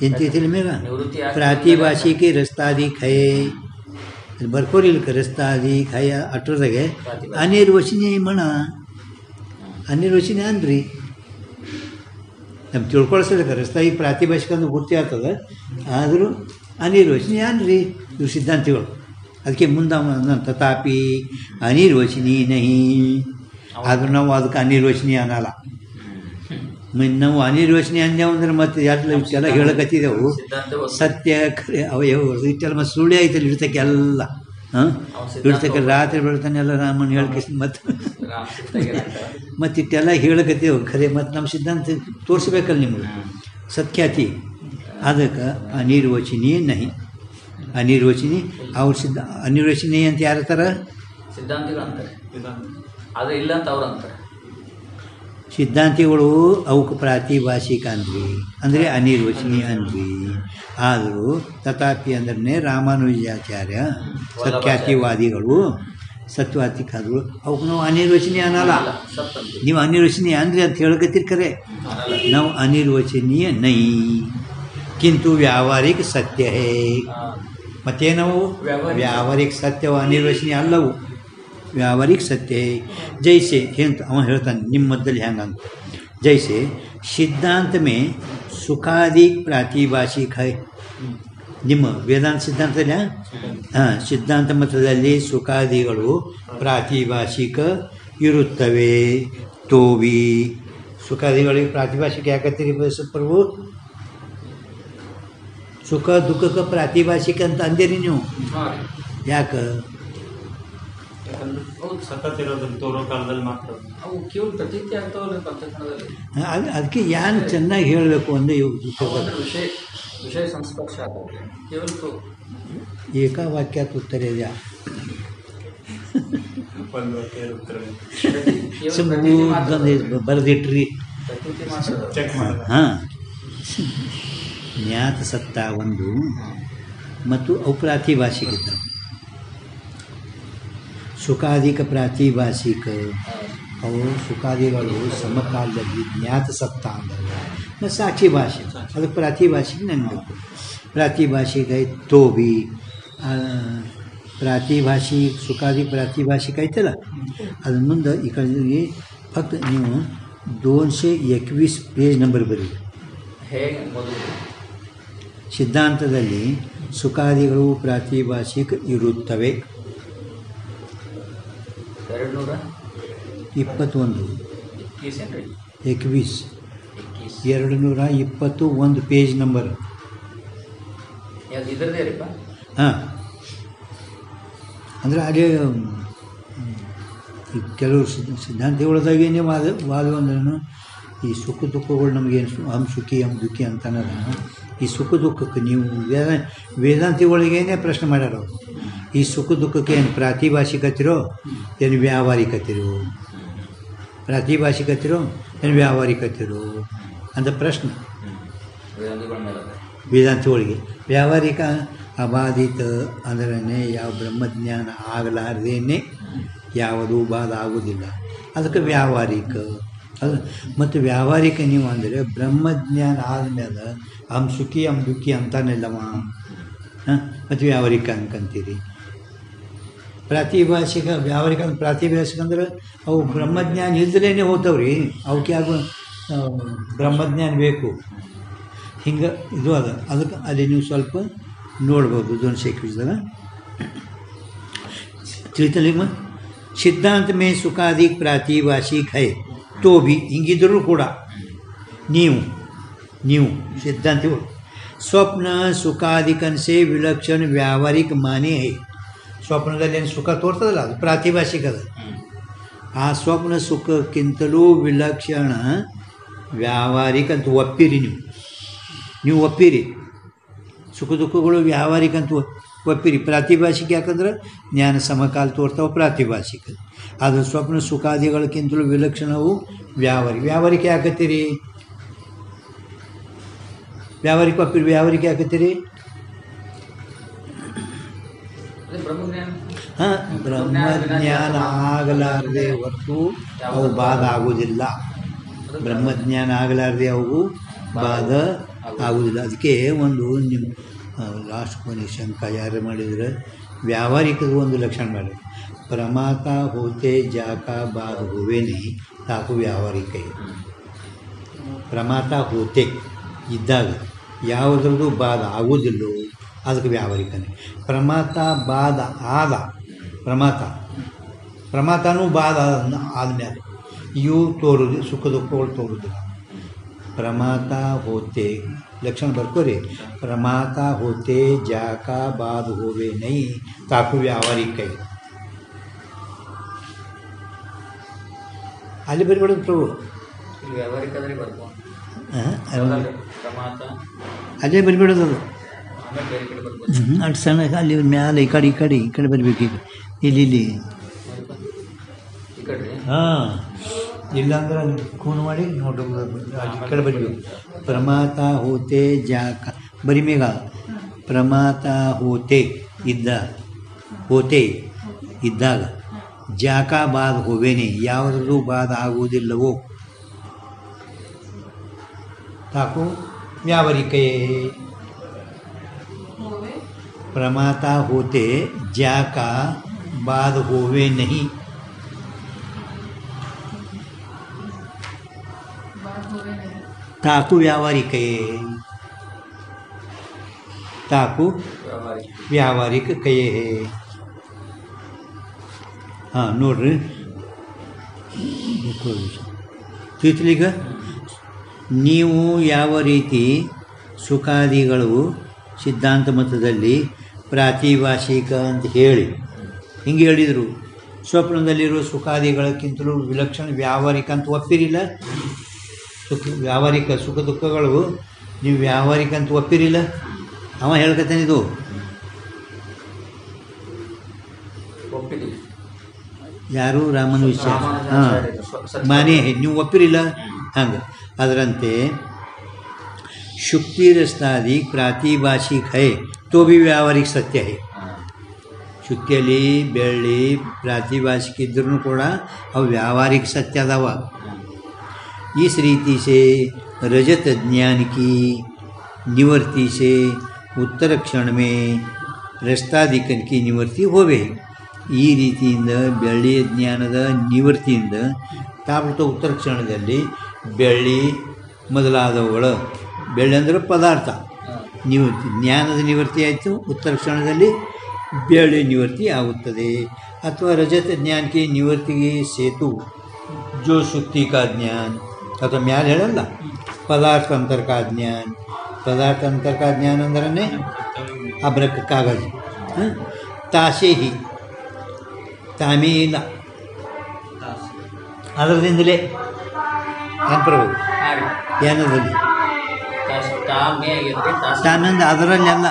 ಎಂತಿಲ್ಲ ಮೇಗ ಪ್ರಾತಿಭಾಷಿಕಿ ರಸ್ತಾಧಿಕ ಹೈ ಬರ್ಕೋರಿಲ್ಕ ರಸ್ತಾಧಿಕ ಹೈ ಅಟ್ರದಾಗೆ ಅನಿರ್ವಚನೀಯ ಮಣ ಅನಿರ್ವಚನೀಯ ಅನ್ರಿ ನಮ್ಮ ತಿಳ್ಕೊಳ್ಸಲಿಕ್ಕೆ ರಸ್ತಾ ಈಗ ಪ್ರಾತಿಭಾಷಿಕ ಅಂದ್ರೆ ಗುರ್ತಿ ಆಗ್ತದೆ ಆದರೂ ಅನಿರ್ವಚನೀಯ ಅನ್ರಿ ಇವ್ರು ಸಿದ್ಧಾಂತಿಗಳು. ಅದಕ್ಕೆ ಮುಂದೆ ತಥಾಪಿ ಅನಿರ್ವಚನೀಯ ನಹಿ ಆದರೂ ನಾವು ಅದಕ್ಕೆ ಅನಿರ್ವಚನೀಯ ಅನ್ನಲ್ಲ. ನಾವು ಅನಿರ್ವಚನೀಯ ಅಂದೇವು ಅಂದ್ರೆ ಮತ್ತೆ ಇಷ್ಟೆಲ್ಲ ಹೇಳಕತ್ತಿದ್ದೆವು ಸತ್ಯ ಖರೆ ಅವಯವ ಇಷ್ಟೆಲ್ಲ ಮತ್ತು ಸುಳ್ಳು ಐತಲ್ಲ ಇಡ್ತಕ್ಕೆಲ್ಲ ಇಡ್ತಕ್ಕೆ ರಾತ್ರಿ ಬೆಳ್ತಾನೆಲ್ಲ ರಾಮನ ಹೇಳ್ಕಿ ಮತ್ತು ಇಷ್ಟೆಲ್ಲ ಹೇಳಕತ್ತೇವು ಖರೆ ಮತ್ತು ನಮ್ಮ ಸಿದ್ಧಾಂತ ತೋರಿಸ್ಬೇಕಲ್ಲ ನಿಮಗೆ ಸತ್ಯಾತಿ ಅದಕ್ಕೆ ಅನಿರ್ವಚನೀಯ ನಹಿ ಅನಿರ್ವಚನೀಯ ಅವ್ರ ಅನಿರ್ವಚನೀಯ ಅಂತ ಯಾರ ಥರ ಸಿದ್ಧಾಂತಿಗಳು ಅಂತಾರೆ ಆದರೆ ಇಲ್ಲ ಅಂತ ಅವ್ರು ಅಂತಾರೆ. ಸಿದ್ಧಾಂತಿಗಳು ಅವಕ್ಕೆ ಪ್ರಾತಿಭಾಷಿಕ ಅಂದ್ರಿ ಅಂದರೆ ಅನಿರ್ವಚನೀಯ ಅಂದ್ರಿ. ಆದರೂ ತಥಾಪಿ ಅಂದ್ರೆ ರಾಮಾನುಜಾಚಾರ್ಯ ಸತ್ಯಾತಿವಾದಿಗಳು ಸತ್ಯವಾದಿಕಾದರು ಅವಕ್ಕೆ ನಾವು ಅನಿರ್ವಚನೀಯ ಅನ್ನಲ್ಲ. ನೀವು ಅನಿರ್ವಚನೀಯ ಅಂದ್ರಿ ಅಂತ ಹೇಳಕತ್ತೀರಿ ಖರೆ ನಾವು ಅನಿರ್ವಚನೀಯ ನೈ ಕಿಂತು ವ್ಯಾವಹಾರಿಕ ಸತ್ಯ ಹೇ ಮತ್ತೇನವು ವ್ಯಾವಹಾರಿಕ ಸತ್ಯವು ಅನಿರ್ವಚನೀಯ ಅಲ್ಲವು ವ್ಯಾವಹಾರಿಕ ಸತ್ಯ ಜೈಸೆ ಅಂತ ಅವ ಹೇಳ್ತಾನೆ ನಿಮ್ಮ ಮಧ್ಯದಲ್ಲಿ ಹೆಂಗಂತ ಜೈಸೆ ಸಿದ್ಧಾಂತ ಮೇ ಸುಖಾದಿ ಪ್ರಾತಿಭಾಷಿಕ ಹೈ ನಿಮ್ಮ ವೇದಾಂತ ಸಿದ್ಧಾಂತದಲ್ಲಿ ಸಿದ್ಧಾಂತ ಮತದಲ್ಲಿ ಸುಖಾದಿಗಳು ಪ್ರಾತಿಭಾಷಿಕ ಇರುತ್ತವೆ. ತೋವಿ ಸುಖಾದಿಗಳಿಗೆ ಪ್ರಾತಿಭಾಷಿಕ ಯಾಕತ್ತೀರಿ ಪ್ರಭು ಸುಖ ದುಃಖಕ್ಕೆ ಪ್ರಾತಿಭಾಷಿಕ ಅಂತ ಅಂದೇರಿ ನೀವು ಯಾಕೆ ತೋರೋ ಕಾಲದಲ್ಲಿ ಮಾತ್ರ ಅದಕ್ಕೆ ಏನು ಚೆನ್ನಾಗಿ ಹೇಳಬೇಕು ಅಂದರೆ ವಿಷಯ ಸಂಸ್ಪರ್ಶ ಏಕವಾಕ್ಯಾತ್ ಉತ್ತರ ಇದೆಯಾ ಬರೆದಿಟ್ರಿ ಹಾಂ ಜ್ಞಾತ ಸತ್ತ ಒಂದು ಮತ್ತು ಅವು ಪ್ರಾತಿಭಾಷಿಕ ಇದ್ದವು. ಸುಖಾಧಿಕ ಪ್ರಾತಿಭಾಷಿಕ ಅವು ಸುಖಾದಿಗಳು ಸಮಕಾಲದಲ್ಲಿ ಜ್ಞಾತ ಸತ್ತ ಅಂದಾಗ ಮತ್ತು ಸಾಕ್ಷಿ ಭಾಷೆ ಅದಕ್ಕೆ ಪ್ರಾತಿಭಾಷಿಕ ನೆನಬೇಕು. ಪ್ರಾತಿಭಾಷಿಕ ತೋ ಬಿ ಪ್ರಾತಿಭಾಷಿಕ ಸುಖಾದಿ ಪ್ರಾತಿಭಾಷಿಕ ಐತಲ್ಲ ಅದ್ರ ಮುಂದೆ ಈ ಕಡೆ ಫಕ್ತ ನೀವು 221 ಪೇಜ್ ನಂಬರ್ ಬರೀ. ಸಿದ್ಧಾಂತದಲ್ಲಿ ಸುಖಾದಿಗಳು ಪ್ರಾತಿಭಾಷಿಕ ಇರುತ್ತವೆ. 221 ಪೇಜ್ ನಂಬರ್ ಹಾಂ ಅಂದರೆ ಹಾಗೆ ಕೆಲವರು ಸಿದ್ಧಾಂತಿಗಳದಾಗೇನೆ ವಾದ ಅಂದ್ರೂ ಈ ಸುಖ ದುಃಖಗಳು ನಮಗೇನು ಹಮ್ ಸುಖಿ ಹಮ್ ದುಃಖಿ ಅಂತನಲ್ಲ. ಈ ಸುಖ ದುಃಖಕ್ಕೆ ನೀವು ವೇದಾಂತಿಗಳಿಗೇನೆ ಪ್ರಶ್ನೆ ಮಾಡ್ಯಾರ ಅವರು ಈ ಸುಖ ದುಃಖಕ್ಕೆ ಏನು ಪ್ರಾತಿಭಾಷಿಕತಿರೋ ಏನು ವ್ಯಾವಹಾರಿಕತಿರೋ ಪ್ರಾತಿಭಾಷಿಕತಿರೋ ಏನು ವ್ಯಾವಹಾರಿಕತಿರೋ ಅಂತ ಪ್ರಶ್ನೆ ವೇದಾಂತಿಗಳಿಗೆ. ವ್ಯಾವಹಾರಿಕ ಅಬಾಧಿತ ಅಂದ್ರೆ ಯಾವ ಬ್ರಹ್ಮಜ್ಞಾನ ಆಗಲಾರ್ದೇನೆ ಯಾವುದೂ ಬಾಧ ಆಗೋದಿಲ್ಲ ಅದಕ್ಕೆ ವ್ಯಾವಹಾರಿಕ. ಅದು ಮತ್ತು ವ್ಯಾವಹಾರಿಕ ನೀವು ಅಂದರೆ ಬ್ರಹ್ಮಜ್ಞಾನ ಆದಮೇಲೆ ಹಮ್ ಸುಖಿ ಹಮ್ ದುಃಖಿ ಅಂತಾನೆಲ್ಲವ ಮತ್ತು ವ್ಯಾವಹಾರಿಕ ಅನ್ಕಂತೀರಿ. ಪ್ರಾತಿಭಾಷಿಕ ವ್ಯಾವಹಾರಿಕ ಪ್ರಾತಿಭಾಷಿಕ ಅಂದ್ರೆ ಅವು ಬ್ರಹ್ಮಜ್ಞಾನ ಇಲ್ದಲೇ ಹೋಗ್ತಾವ್ರಿ ಅವಕ್ಕೆ ಯಾವ ಬ್ರಹ್ಮಜ್ಞಾನ ಬೇಕು ಹಿಂಗೆ ಇದು ಅದಕ್ಕೆ ಅಲ್ಲಿ ನೀವು ಸ್ವಲ್ಪ ನೋಡ್ಬೋದು 221 ತಿಳಿತಲಿಮ್ಮ ಸಿದ್ಧಾಂತ ಮೇ ಸುಖಾದಿಕ್ ಪ್ರಾತಿಭಾಷಿಕ್ ಹೈ ತೋ ಭಿ ಹಿಂಗಿದ್ದರೂ ಕೂಡ ನೀವು ಸಿದ್ಧಾಂತಿಗಳು ಸ್ವಪ್ನ ಸುಖಾದಿಕನ್ಸೆ ವಿಲಕ್ಷಣ ವ್ಯಾವಹಾರಿಕ ಮಾನೇ ಹೈ. ಸ್ವಪ್ನದಲ್ಲಿ ಏನು ಸುಖ ತೋರ್ತದಲ್ಲ ಅದು ಪ್ರಾತಿಭಾಷಿಕ ಅದು. ಆ ಸ್ವಪ್ನ ಸುಖಕ್ಕಿಂತಲೂ ವಿಲಕ್ಷಣ ವ್ಯಾವಹಾರಿಕ ಅಂತ ಒಪ್ಪಿರಿ. ನೀವು ಒಪ್ಪಿರಿ. ಸುಖ ದುಃಖಗಳು ವ್ಯಾವಹಾರಿಕ ಅಂತ ಒಪ್ಪಿರಿ. ಪ್ರಾತಿಭಾಷಿಕ ಯಾಕಂದ್ರೆ ಜ್ಞಾನ ಸಮಕಾಲ ತೋರ್ತಾವೆ ಪ್ರಾತಿಭಾಷಿಕ. ಅದು ಸ್ವಪ್ನ ಸುಖಾದಿಗಳಕ್ಕಿಂತಲೂ ವಿಲಕ್ಷಣವು ವ್ಯಾವಹಾರಿಕ ಯಾಕತ್ತೀರಿ? ವ್ಯಾವಹಾರಿಕ ಒಪ್ಪಿರಿ. ವ್ಯಾವಹಾರಿಕ ಯಾಕತ್ತೀರಿ? ಹಾಂ, ಬ್ರಹ್ಮಜ್ಞಾನ ಆಗಲಾರದೆ ಹೊರತು ಅವು ಬಾಧ ಆಗುವುದಿಲ್ಲ. ಬ್ರಹ್ಮಜ್ಞಾನ ಆಗಲಾರದೆ ಅವು ಬಾಧ ಆಗುವುದಿಲ್ಲ. ಅದಕ್ಕೆ ಒಂದು ನಿಮ್ಮ ಲಾಸ್ಟ್ ಕೊನೆ ಶಂಕ ಯಾರು ಮಾಡಿದರೆ ವ್ಯಾವಹಾರಿಕದ ಒಂದು ಲಕ್ಷಣ ಮಾಡಿ ಪ್ರಮಾತ ಹೋತೆ ಜಾಕ ಬಾಧ ಹೋವೇನೆ ತಾಕು ವ್ಯಾವಹಾರಿಕ. ಪ್ರಮಾತ ಹೋತೆ ಇದ್ದಾಗ ಯಾವುದ್ರದ್ದು ಬಾಧ ಆಗುವುದಿಲ್ಲೋ ಅದಕ್ಕೆ ವ್ಯಾವಹಾರಿಕನೇ. ಪ್ರಮಾತ ಬಾಧ ಆದ ಪ್ರಮಾತನೂ ಬಾಧ ಆದಮೇಲೆ ಇವು ತೋರುದು ಸುಖ ದುಃಖಗಳು ತೋರುದಿಲ್ಲ. ಪ್ರಮಾತ ಹೋತೆ ಲಕ್ಷಣ ಬರ್ಕೋರಿ. ಪ್ರಮಾತ ಹೋತೆ ಜಾಕ ಬಾಧ ಹೋವೆ ನೈ ತಾಕು ವ್ಯಾವಹಾರಿಕ. ಅಲ್ಲಿ ಬರಿಬೇಡದು ಪ್ರಭು, ಅಲ್ಲೇ ಬರಿಬೇಡೋದು ಅದು. ಅಷ್ಟು ಸಣ್ಣ ಅಲ್ಲಿ ಮ್ಯಾಲೆ ಈ ಕಡೆ ಬರಬೇಕು. ಈಗ ಇಲ್ಲಿ ಹಾಂ, ಇಲ್ಲಾಂದ್ರೆ ಅಲ್ಲಿ ಖೂನ್ ಮಾಡಿ ನೋಡ್ರಿ ಈ ಕಡೆ ಬರಬೇಕು. ಪ್ರಮಾತ ಹೋತೆ ಜಾಕ ಬರಿ ಮೇಘ. ಪ್ರಮಾತ ಹೋತೆ ಇದ್ದಾಗ ಜಾಕ ಬಾಧ ಹೋವೇನೆ ಯಾವುದ್ರೂ ಬಾಧ ಆಗುವುದಿಲ್ಲವೋ ತಾಕು ವ್ಯಾವಹಾರಿಕೆ. प्रमाता होते जाका बाद होवे नहीं ताकु व्यावहारिक कहे है. हाँ नोड्री ತಿಳಿಗ ನೀವು ಯಾವ ರೀತಿ ಸುಖಾದಿಗಳು ಸಿದ್ಧಾಂತ ಮತದಲ್ಲಿ ಪ್ರಾತಿಭಾಷಿಕ ಅಂತ ಹೇಳಿ ಹಿಂಗೆ ಹೇಳಿದರು. ಸ್ವಪ್ನದಲ್ಲಿರುವ ಸುಖಾದಿಗಳಕ್ಕಿಂತಲೂ ವಿಲಕ್ಷಣ ವ್ಯಾವಹಾರಿಕ ಅಂತ ಒಪ್ಪಿರಿಲ್ಲ. ವ್ಯಾವಹಾರಿಕ ಸುಖ ದುಃಖಗಳು ನೀವು ವ್ಯಾವಹಾರಿಕ ಅಂತ ಒಪ್ಪಿರಿಲ್ಲ. ಅವ ಹೇಳ್ಕತ್ತಾನೆ ಇದು ಯಾರು ರಾಮನ ವಿಷಯ. ಹಾಂ, ಮಾನೇ ನೀವು ಒಪ್ಪಿರಿಲ್ಲ. ಹಂಗೆ ಅದರಂತೆ शुक्ति रस्तादि प्रातिभाषिक है तो भी व्यावहारिक सत्य है. ಶುಕ್ತಿಯಲ್ಲಿ ಬೆಳ್ಳಿ ಪ್ರಾತಿಭಾಷಿಕ ಇದ್ರೂ ಕೂಡ ಅವು ವ್ಯಾವಹಾರಿಕ ಸತ್ಯ ಅದಾವ. इस रीति से रजत ज्ञान की निवृत्ति से उत्तर क्षण में रस्तादिकन की निवृत्ति होवे. ಈ ರೀತಿಯಿಂದ ಬೆಳ್ಳಿಯ ಜ್ಞಾನದ ನಿವೃತ್ತಿಯಿಂದ ತಾಪುತ ಉತ್ತರ ಕ್ಷಣದಲ್ಲಿ ಬೆಳ್ಳಿ ಮೊದಲಾದವುಗಳು, ಬೆಳ್ಳಿ ಅಂದರೆ ಪದಾರ್ಥ ನಿವೃತ್ತಿ, ಜ್ಞಾನದ ನಿವೃತ್ತಿ ಆಯಿತು. ಉತ್ತರ ಕ್ಷಣದಲ್ಲಿ ಬೆಳ್ಳಿ ನಿವೃತ್ತಿ ಆಗುತ್ತದೆ. ಅಥವಾ ರಜತ ಜ್ಞಾನಕ್ಕೆ ನಿವೃತ್ತಿಗೆ ಸೇತು जो शुक्ति का ज्ञान ಅಥವಾ ಮ್ಯಾಲೆ ಹೇಳಲ್ಲ ಪದಾರ್ಥ ಅಂತರ का ज्ञान. ಪದಾರ್ಥ ಅಂತರ का ज्ञान ಅಂದ್ರೆ ಅಬ್ರಕ ಕಾಗಜ ತಾಸೆ ಹಿ ತಾಮೇ ಇಲ್ಲ ಅದರದಿಂದಲೇ ಅನ್ಪ್ರಭು ಏನದಲ್ಲಿ ತಾಮಿಂದ ಅದರಲ್ಲಿ ಅಲ್ಲ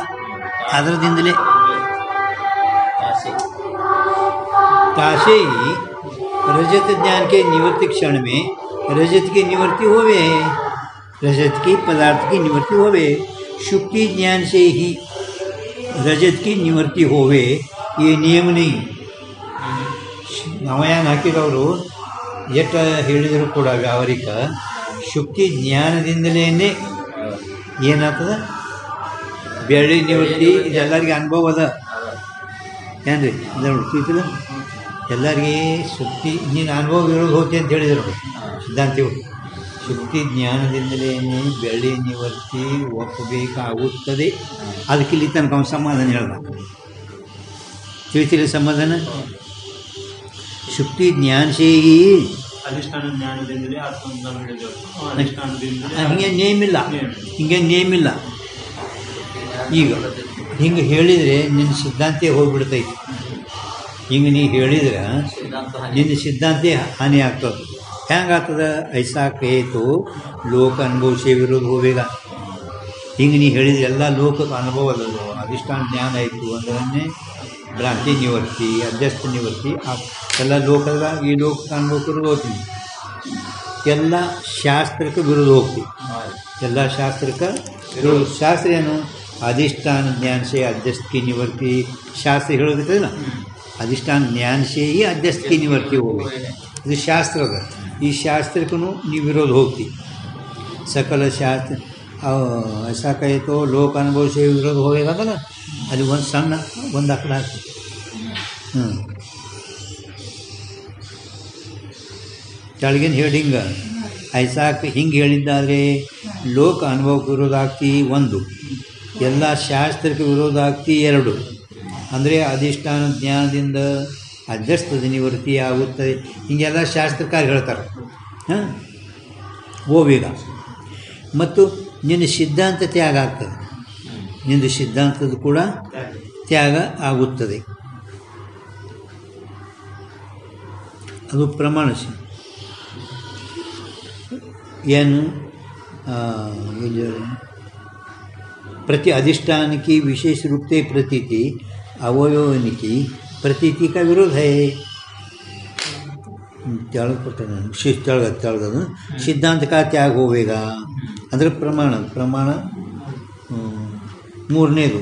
ಅದರದಿಂದಲೇ ताशे ही रजत ज्ञान के निवृत्ति क्षण में रजत की निवृत्ति होवे, रजत की पदार्थ की निवृत्ति होवे. शुक्ति ज्ञान से ही रजत की निवृत्ति होवे ये नियम नहीं. ನವಯಾನ ಹಾಕಿದವರು ಎಷ್ಟು ಹೇಳಿದರೂ ಕೂಡ ವ್ಯಾವಹಾರಿಕ ಶುಕ್ತಿ ಜ್ಞಾನದಿಂದಲೇ ಏನಾಗ್ತದೆ ಬೆಳ್ಳಿ ನಿವೃತ್ತಿ. ಇದೆಲ್ಲರಿಗೆ ಅನುಭವ ಅದ ಏನ್ರಿ ನೋಡ್ತಿಲ್ಲ ಎಲ್ಲರಿಗೆ ಶುಕ್ತಿ ನೀನು ಅನುಭವ ಇರೋದು ಹೋಗ್ತಿ ಅಂತ ಹೇಳಿದರು ಸಿದ್ಧಾಂತಿಗಳು. ಶುಕ್ತಿ ಜ್ಞಾನದಿಂದಲೇ ಬೆಳ್ಳಿ ನಿವೃತ್ತಿ ಒಪ್ಪಬೇಕಾಗುತ್ತದೆ. ಅದಕ್ಕೆ ಇಲ್ಲಿ ತನಕ ಅವನು ಸಮಾಧಾನ ಹೇಳ್ದ. ತಿಳಿತಿಲ್ಲ ಸಮಾಧಾನ ಶುಕ್ತಿ ಜ್ಞಾನ ಸೇ ಹಿ ಅಧಿಷ್ಠಾನ ಜ್ಞಾನದಿಂದಲೇ ಆತ್ಮ ನಾವು ಹೇಳಿದೆವು. ಅಧಿಷ್ಠಾನದಿಂದಲೇ ಹಿಂಗೆ ನೇಮಿಲ್ಲ, ಹಿಂಗೆ ನೇಮಿಲ್ಲ. ಈಗ ಹಿಂಗೆ ಹೇಳಿದರೆ ನಿನ್ನ ಸಿದ್ಧಾಂತ ಹೋಗ್ಬಿಡ್ತೈತಿ. ಹಿಂಗೆ ನೀ ಹೇಳಿದ್ರೆ ನಿನ್ನ ಸಿದ್ಧಾಂತ ಹಾನಿ ಆಗ್ತದೆ. ಹೆಂಗಾಗ್ತದೆ? ಐಸಾ ಕಹೇತು ಲೋಕ ಅನುಭವ ಸೇ ವಿರೋಧ ಹೋವೇಗ. ಹಿಂಗೆ ನೀ ಹೇಳಿದ್ರೆ ಎಲ್ಲ ಲೋಕದ ಅನುಭವ ಅಲ್ಲದು. ಅಧಿಷ್ಠಾನ ಜ್ಞಾನ ಆಯಿತು ಅಂದ್ರೆ ಭ್ರಾಂತಿ ನಿವರ್ತಿ, ಅಧ್ಯಸ್ಥ ನಿವರ್ತಿ ಎಲ್ಲ ಲೋಕದ ಈ ಲೋಕದ ಅನುಭವಕ್ಕೆ ವಿರೋಧ ಹೋಗ್ತೀನಿ. ಎಲ್ಲ ಶಾಸ್ತ್ರಕ್ಕೆ ವಿರೋಧ ಹೋಗ್ತೀವಿ. ಎಲ್ಲ ಶಾಸ್ತ್ರಕ್ಕೆ ವಿರೋಧ. ಶಾಸ್ತ್ರ ಏನು? ಅಧಿಷ್ಠಾನ ಜ್ಞಾನ ಸೇ ಅಧ್ಯಸ್ಥ ಕಿ ನಿವರ್ತಿ. ಶಾಸ್ತ್ರ ಹೇಳೋದಿಲ್ಲ, ಅಧಿಷ್ಠಾನ ಜ್ಞಾನ ಸೇ ಹಿ ಅಧ್ಯಸ್ಥ ಕಿ ನಿವರ್ತಿ ಹೋಗ್ಬೇಕು. ಇದು ಶಾಸ್ತ್ರದ. ಈ ಶಾಸ್ತ್ರಕ್ಕೂ ನೀವು ವಿರೋಧ ಹೋಗ್ತೀವಿ. ಸಕಲ ಶಾಸ್ತ್ರ ऐसा कहे तो लोक अनुभव से विरोध होएगा ना. ಅದು ಒಂದು ಸಣ್ಣ ಒಂದು ಅಕಡ ಹಾಕಿ ಕೆಳಗಿನ ಹೇಳಿಂಗ ಐಸಾ ಹಿಂಗೆ ಹೇಳಿದ್ದಾದರೆ ಲೋಕ ಅನುಭವಕ್ಕೆ ವಿರೋಧ ಆಗ್ತಿ ಒಂದು, ಎಲ್ಲ ಶಾಸ್ತ್ರಕ್ಕೆ ವಿರೋಧ ಆಗ್ತಿ ಎರಡು. ಅಂದರೆ ಅಧಿಷ್ಠಾನ ಜ್ಞಾನದಿಂದ ಅಧ್ಯಸ್ಥದ ನಿವೃತ್ತಿ ಆಗುತ್ತದೆ. ಹಿಂಗೆಲ್ಲ ಶಾಸ್ತ್ರಕಾರ ಹೇಳ್ತಾರೆ. ಓವೇಗ ಮತ್ತು ನಿನ್ನ ಸಿದ್ಧಾಂತ ತ್ಯಾಗ ಆಗ್ತದೆ. ನಿನ್ನ ಸಿದ್ಧಾಂತದ ಕೂಡ ತ್ಯಾಗ ಆಗುತ್ತದೆ. ಅದು ಪ್ರಮಾಣ ಏನು प्रति अधिष्ठान की विशेष रूप से प्रतीति अवयवन की प्रतीति का विरोध है. ತೆಳಗದು ಸಿದ್ಧಾಂತ का त्याग होवेगा ಅಂದರೆ ಪ್ರಮಾಣ ಮೂರನೇದು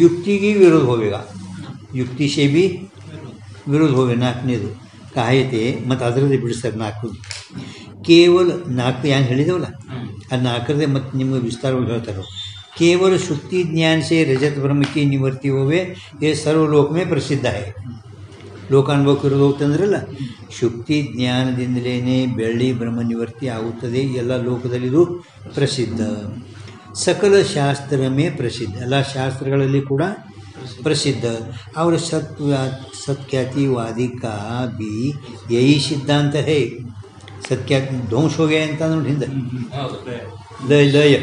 ಯುಕ್ತಿಗೆ ವಿರೋಧ ಹೋವೇಗ. ಯುಕ್ತಿ ಸೇ ಬಿ ವಿರೋಧ ಹೋವೆ. ನಾಲ್ಕನೇದು ಕಾಯತೆ ಮತ್ತು ಅದರದ್ದೇ ಬಿಡಿಸ್ತಾರೆ. ನಾಲ್ಕು ಕೇವಲ ನಾಲ್ಕು ಏನು ಹೇಳಿದವಲ್ಲ ಅದು ನಾಲ್ಕರದೇ ಮತ್ತು ನಿಮಗೆ ವಿಸ್ತಾರವಾಗಿ ಹೇಳ್ತಾರೆ. केवल शुक्ति ज्ञान से रजत ब्रह्म की निवृत्ति होवे ये सर्वलोक में प्रसिद्ध है. ಲೋಕಾನುಭವಕ್ಕೆ ವಿರೋಧ ಹೋಗ್ತಂದ್ರಲ್ಲ, ಶುಕ್ತಿ ಜ್ಞಾನದಿಂದಲೇ ಬೆಳ್ಳಿ ಬ್ರಹ್ಮ ನಿವೃತ್ತಿ ಆಗುತ್ತದೆ. ಎಲ್ಲ ಲೋಕದಲ್ಲಿ ಇದು ಪ್ರಸಿದ್ಧ. ಸಕಲ ಶಾಸ್ತ್ರಮೇ ಪ್ರಸಿದ್ಧ, ಎಲ್ಲ ಶಾಸ್ತ್ರಗಳಲ್ಲಿ ಕೂಡ ಪ್ರಸಿದ್ಧ. ಅವರ सत्ख्यातिवादी का भी यही सिद्धांत है. सत्ख्याति ಧ್ವಂಸ ಹೋಗ್ಯ ಅಂತ ನೋಡಿ ಹಿಂದೆ ಲಯ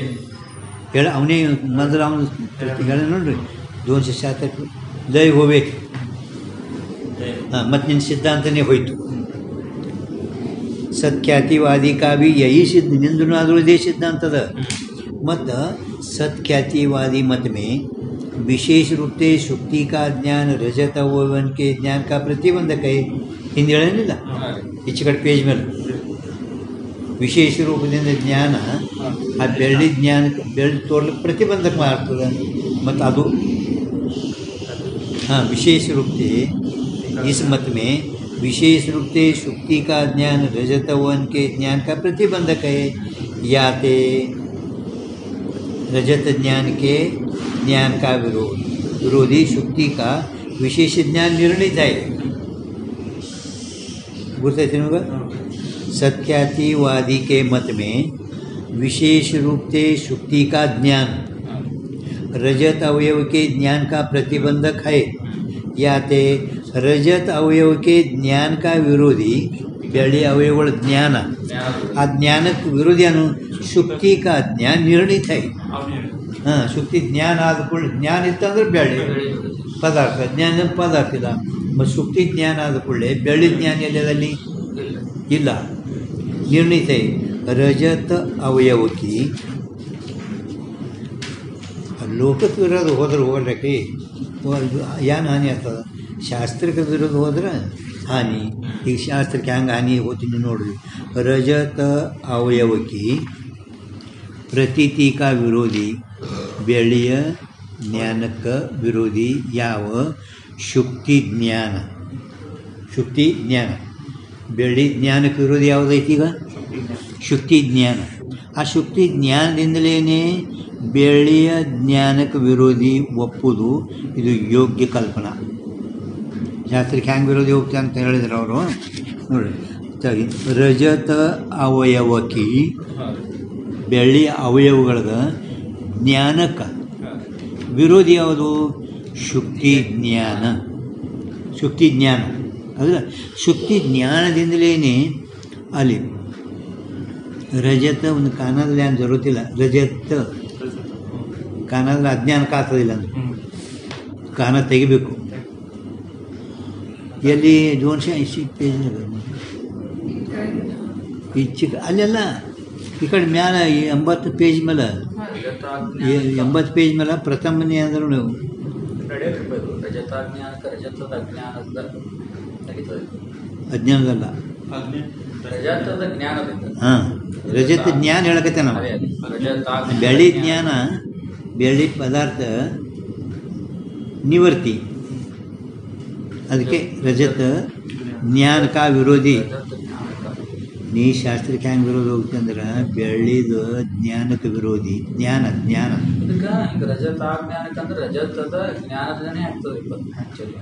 ಹೇಳ ಅವನೇ ಮೊದಲು ಅವನು ಹೇಳ ನೋಡ್ರಿ ಧ್ವಂಸ ಶಾಸ್ತ್ರಕ್ಕೆ ಲಯ ಹೋಗ್ಬೇಕು. ಹಾಂ, ಮತ್ತು ನಿನ್ನ ಸಿದ್ಧಾಂತನೇ ಹೋಯ್ತು. सत्ख्यातिवादी का भी यही सिद्ध निंदू आदू इದೇ सिद्धांतದ. ಮತ್ತು सत्ख्यातिवादी मत में विशेष रूप से शुक्ति का ज्ञान रजत अवयवन के ज्ञान का प्रतिबंधक है. ಹಿಂದೆ ಹೇಳೇನಿಲ್ಲ ಈಚೆ ಕಡೆ ಪೇಜ್ ಮೇಲೆ ವಿಶೇಷ ರೂಪದಿಂದ ಜ್ಞಾನ ಆ ಬೆಳ್ಳಿ ಜ್ಞಾನಕ್ಕೆ ಬೆಳ್ಳಿ ತೋರ್ಲಿಕ್ಕೆ ಪ್ರತಿಬಂಧಕ ಮಾಡ್ತದೆ. ಮತ್ತು ಅದು हाँ विशेष रूप से इस मत में विशेष रूप से शुक्ति का ज्ञान रजत वन के ज्ञान का प्रतिबंधक है. या ते रजत ज्ञान के ज्ञान का विरोधी शुक्ति का विशेष ज्ञान निर्णित है. गुर्तैते नमग सत्ख्यातिवादी के मत में विशेष रूप से शुक्ति का ज्ञान रजत अवयव के ज्ञान का प्रतिबंधक है. या ते रजत अवयव के ज्ञान का विरोधी ಬೆಳ್ಳಿ ಅವಯವಗಳ ಜ್ಞಾನ ಆ ಜ್ಞಾನಕ್ಕೆ ವಿರೋಧಿ ಅನು ಶುಕ್ತಿ का ज्ञान निर्णित है. ಹಾಂ, ಶುಕ್ತಿ ಜ್ಞಾನ ಆದ ಕೂಡಲೇ ಜ್ಞಾನ ಇತ್ತಂದ್ರೆ ಬೆಳ್ಳಿ ಪದಾರ್ಥ, ಜ್ಞಾನ ಪದಾರ್ಥ ಇಲ್ಲ. ಮತ್ತು ಶುಕ್ತಿ ಜ್ಞಾನ ಆದ ಕೂಡಲೇ ಬೆಳ್ಳಿ ಜ್ಞಾನ ಎಲ್ಲದಲ್ಲಿ ಇಲ್ಲ. ನಿರ್ಣೀತ ರಜತ ಅವಯವಕ್ಕೆ ಲೋಕಕ್ಕೆ ವಿರೋಧ ಹೋದ್ರೆ ಹೋಗ್ಲಿಕ್ಕೆ ಏನು ಹಾನಿ ಆಗ್ತದೆ. ಶಾಸ್ತ್ರಕ್ಕೆ ವಿರೋಧ ಹೋದ್ರೆ ಹಾನಿ. ಈಗ ಶಾಸ್ತ್ರಕ್ಕೆ ಹೆಂಗೆ ಹಾನಿ ಹೋಗ್ತೀನಿ ನೋಡ್ರಿ. ರಜತ ಅವಯವಕ್ಕೆ ಪ್ರತೀತಿ का ವಿರೋಧಿ ಬೆಳ್ಳಿಯ ಜ್ಞಾನಕ್ಕೆ ವಿರೋಧಿ ಯಾವ ಶುಕ್ತಿ ಜ್ಞಾನ. ಶುಕ್ತಿ ಜ್ಞಾನ ಬೆಳ್ಳಿ ಜ್ಞಾನಕ್ಕೆ ವಿರೋಧಿ ಯಾವುದೈತಿ? ಈಗ ಶುಕ್ತಿ ಜ್ಞಾನ. ಆ ಶುಕ್ತಿ ಜ್ಞಾನದಿಂದಲೇ ಬೆಳ್ಳಿಯ ಜ್ಞಾನಕ್ಕೆ ವಿರೋಧಿ ಒಪ್ಪುವುದು ಇದು ಯೋಗ್ಯ ಕಲ್ಪನಾ. ಶಾಸ್ತ್ರಕ್ಕೆ ಹೆಂಗೆ ವಿರೋಧಿ ಹೋಗ್ತದೆ ಅಂತ ಹೇಳಿದ್ರು ಅವರು ನೋಡಿ. ರಜತ ಅವಯವಕ್ಕೆ ಬೆಳ್ಳಿಯ ಅವಯವಗಳದ ಜ್ಞಾನಕ್ಕೆ ವಿರೋಧಿ ಯಾವುದು? ಶುಕ್ತಿ ಜ್ಞಾನ. ಶುಕ್ತಿ ಜ್ಞಾನ ಅದರ ಶುಕ್ತಿ ಜ್ಞಾನದಿಂದಲೇ ಅಲ್ಲಿ ರಜತ ಒಂದು ಕಾಣದಲ್ಲಿ ಏನು ಜರುತ್ತಿಲ್ಲ. ರಜತ ಕಾಣದಲ್ಲಿ ಅಜ್ಞಾನಕ್ಕೆ ಆಗ್ತದಿಲ್ಲ ಅಂದ್ರೆ ಕಾಣ ತೆಗಿಬೇಕು. ಎಲ್ಲಿ 280 ಪೇಜ್ನಾಗ ಈ ಚಿಕ್ಕ ಅಲ್ಲೆಲ್ಲ ಈ ಕಡೆ ಮ್ಯಾಲ 80 ಪೇಜ್ ಮೇಲೆ 80 ಪೇಜ್ ಮೇಲೆ ಪ್ರಥಮನೇ ಅಂದ್ರೆ ನೀವು ಅಜ್ಞಾನದಲ್ಲ ಹಾಂ ರಜತ ಜ್ಞಾನ ಹೇಳಕತ್ತೆ ನಾವು. ಬೆಳ್ಳಿ ಜ್ಞಾನ ಬೆಳ್ಳಿ ಪದಾರ್ಥ ನಿವರ್ತಿ, ಅದಕ್ಕೆ ರಜತ ಜ್ಞಾನಕ ವಿರೋಧಿ. ನೀ ಶಾಸ್ತ್ರಕ್ಕೆ ಹೆಂಗೆ ವಿರೋಧ ಹೋಗ್ತಿ ಅಂದ್ರೆ ಬೆಳ್ಳಿದು ಜ್ಞಾನಕ್ಕೆ ವಿರೋಧಿ. ಜ್ಞಾನ ಜ್ಞಾನ ರಜತಾಜ್ಞಾನಕ್ಕಂದ್ರೆ ರಜತದ ಜ್ಞಾನದನೇ ಆಗ್ತದೆ ಆ್ಯಕ್ಚುಲಿ.